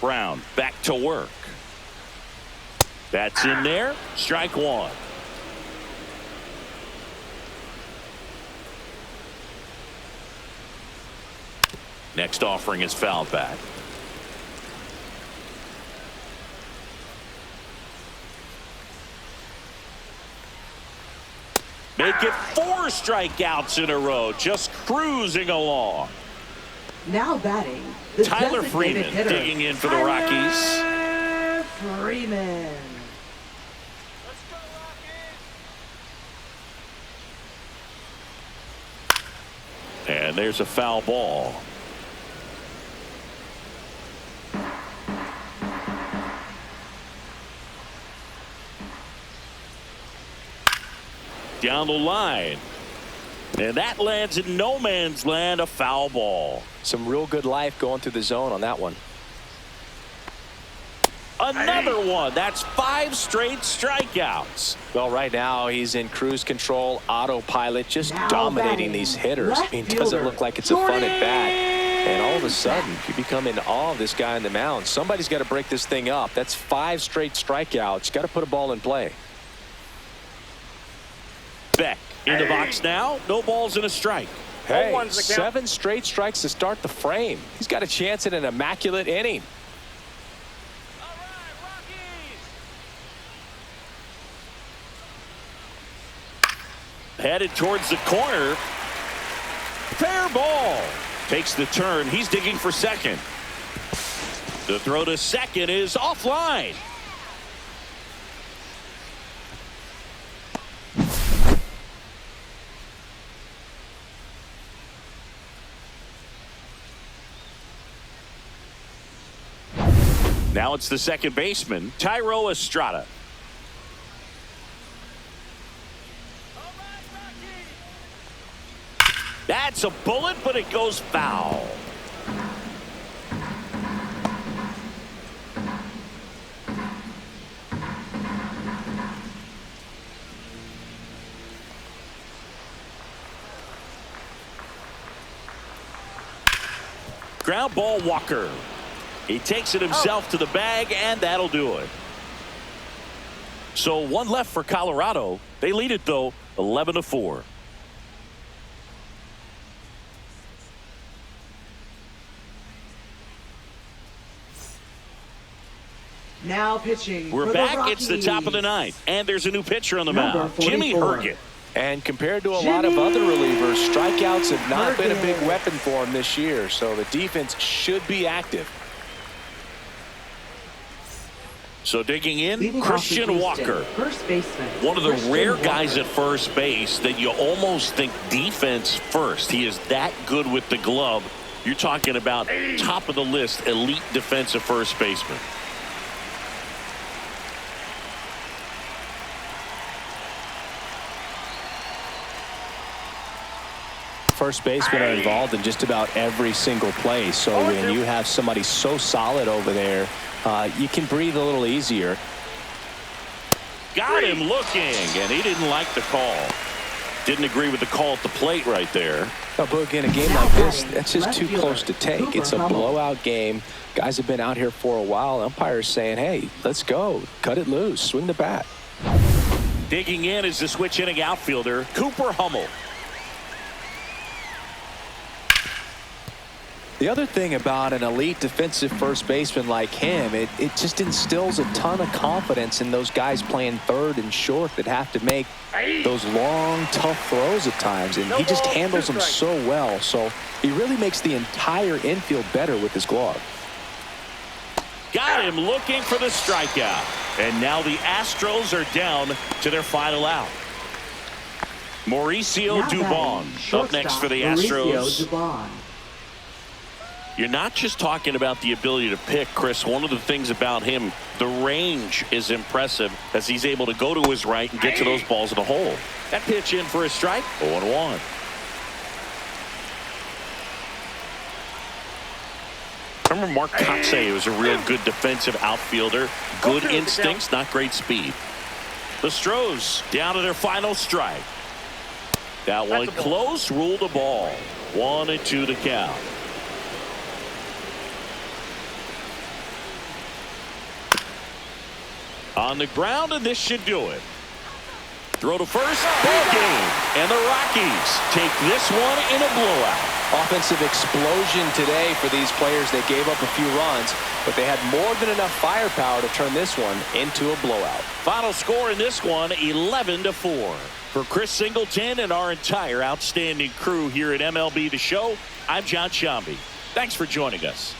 Brown back to work. That's in there. Strike 1. Next offering is fouled back. Make it 4 strikeouts in a row. Just cruising along. Now batting, the Tyler designated Freeman hitter, digging in for the Rockies. Tyler Freeman. Let's go, Rockies. And there's a foul ball. Down the line. And that lands in no man's land, a foul ball. Some real good life going through the zone on that one. Another one. That's 5 straight strikeouts. Well, right now he's in cruise control, autopilot, just Now dominating batting, these hitters. left I mean, doesn't fielder, look like it's a fun at bat. And all of a Jordan sudden, you become in awe of this guy on the mound. Somebody's got to break this thing up. That's 5 straight strikeouts. Got to put a ball in play. Beck in the box now. No balls and a strike. Hey, 0-1's the count. 7 straight strikes to start the frame. He's got a chance at an immaculate inning. All right, Rockies. Headed towards the corner. Fair ball. Takes the turn. He's digging for second. The throw to second is offline. Now it's the second baseman, Tyro Estrada. All right, Rockies. That's a bullet, but it goes foul. Ground ball, Walker. He takes it himself to the bag, and that'll do it. So one left for Colorado. They lead it, though, 11-4. Now pitching. We're for back. The It's the top of the ninth, and there's a new pitcher on the Number mound, Jimmy 44. Herget. And compared to a lot of other relievers, strikeouts have not been a big Herget. weapon for him this year, so the defense should be active. So digging in, Leading off the Christian Houston, Walker. First baseman. One of the Christian rare Walker. guys at first base that you almost think defense first. He is that good with the glove. You're talking about top of the list, elite defensive first baseman. First basemen are involved in just about every single play, so when you have somebody so solid over there, you can breathe a little easier. Got him looking, and he didn't like the call. Didn't agree with the call at the plate right there. Now, Boog, in a game Now like this, batting, that's just left too fielder, close to take. Cooper It's a Hummel. blowout game. Guys have been out here for a while. Umpires saying, hey, let's go. Cut it loose. Swing the bat. Digging in is the switch inning outfielder, Cooper Hummel. The other thing about an elite defensive first baseman like him, it just instills a ton of confidence in those guys playing third and short that have to make those long, tough throws at times. And he just handles them so well. So he really makes the entire infield better with his glove. Got him looking for the strikeout. And now the Astros are down to their final out. Mauricio Now Dubon batting, up next shortstop, for the Mauricio Astros. Dubon. You're not just talking about the ability to pick, Chris. One of the things about him, the range is impressive as he's able to go to his right and get to those balls in the hole. That pitch in for a strike, 0-1. Remember Mark Kotsay was a real good defensive outfielder. Good instincts, not great speed. The Astros down to their final strike. That one close, ruled a ball. 1-2 to count. On the ground, and this should do it. Throw to first, ball game. And the Rockies take this one in a blowout. Offensive explosion today for these players. They gave up a few runs, but they had more than enough firepower to turn this one into a blowout. Final score in this one, 11-4. For Chris Singleton and our entire outstanding crew here at MLB The Show, I'm John Shambi. Thanks for joining us.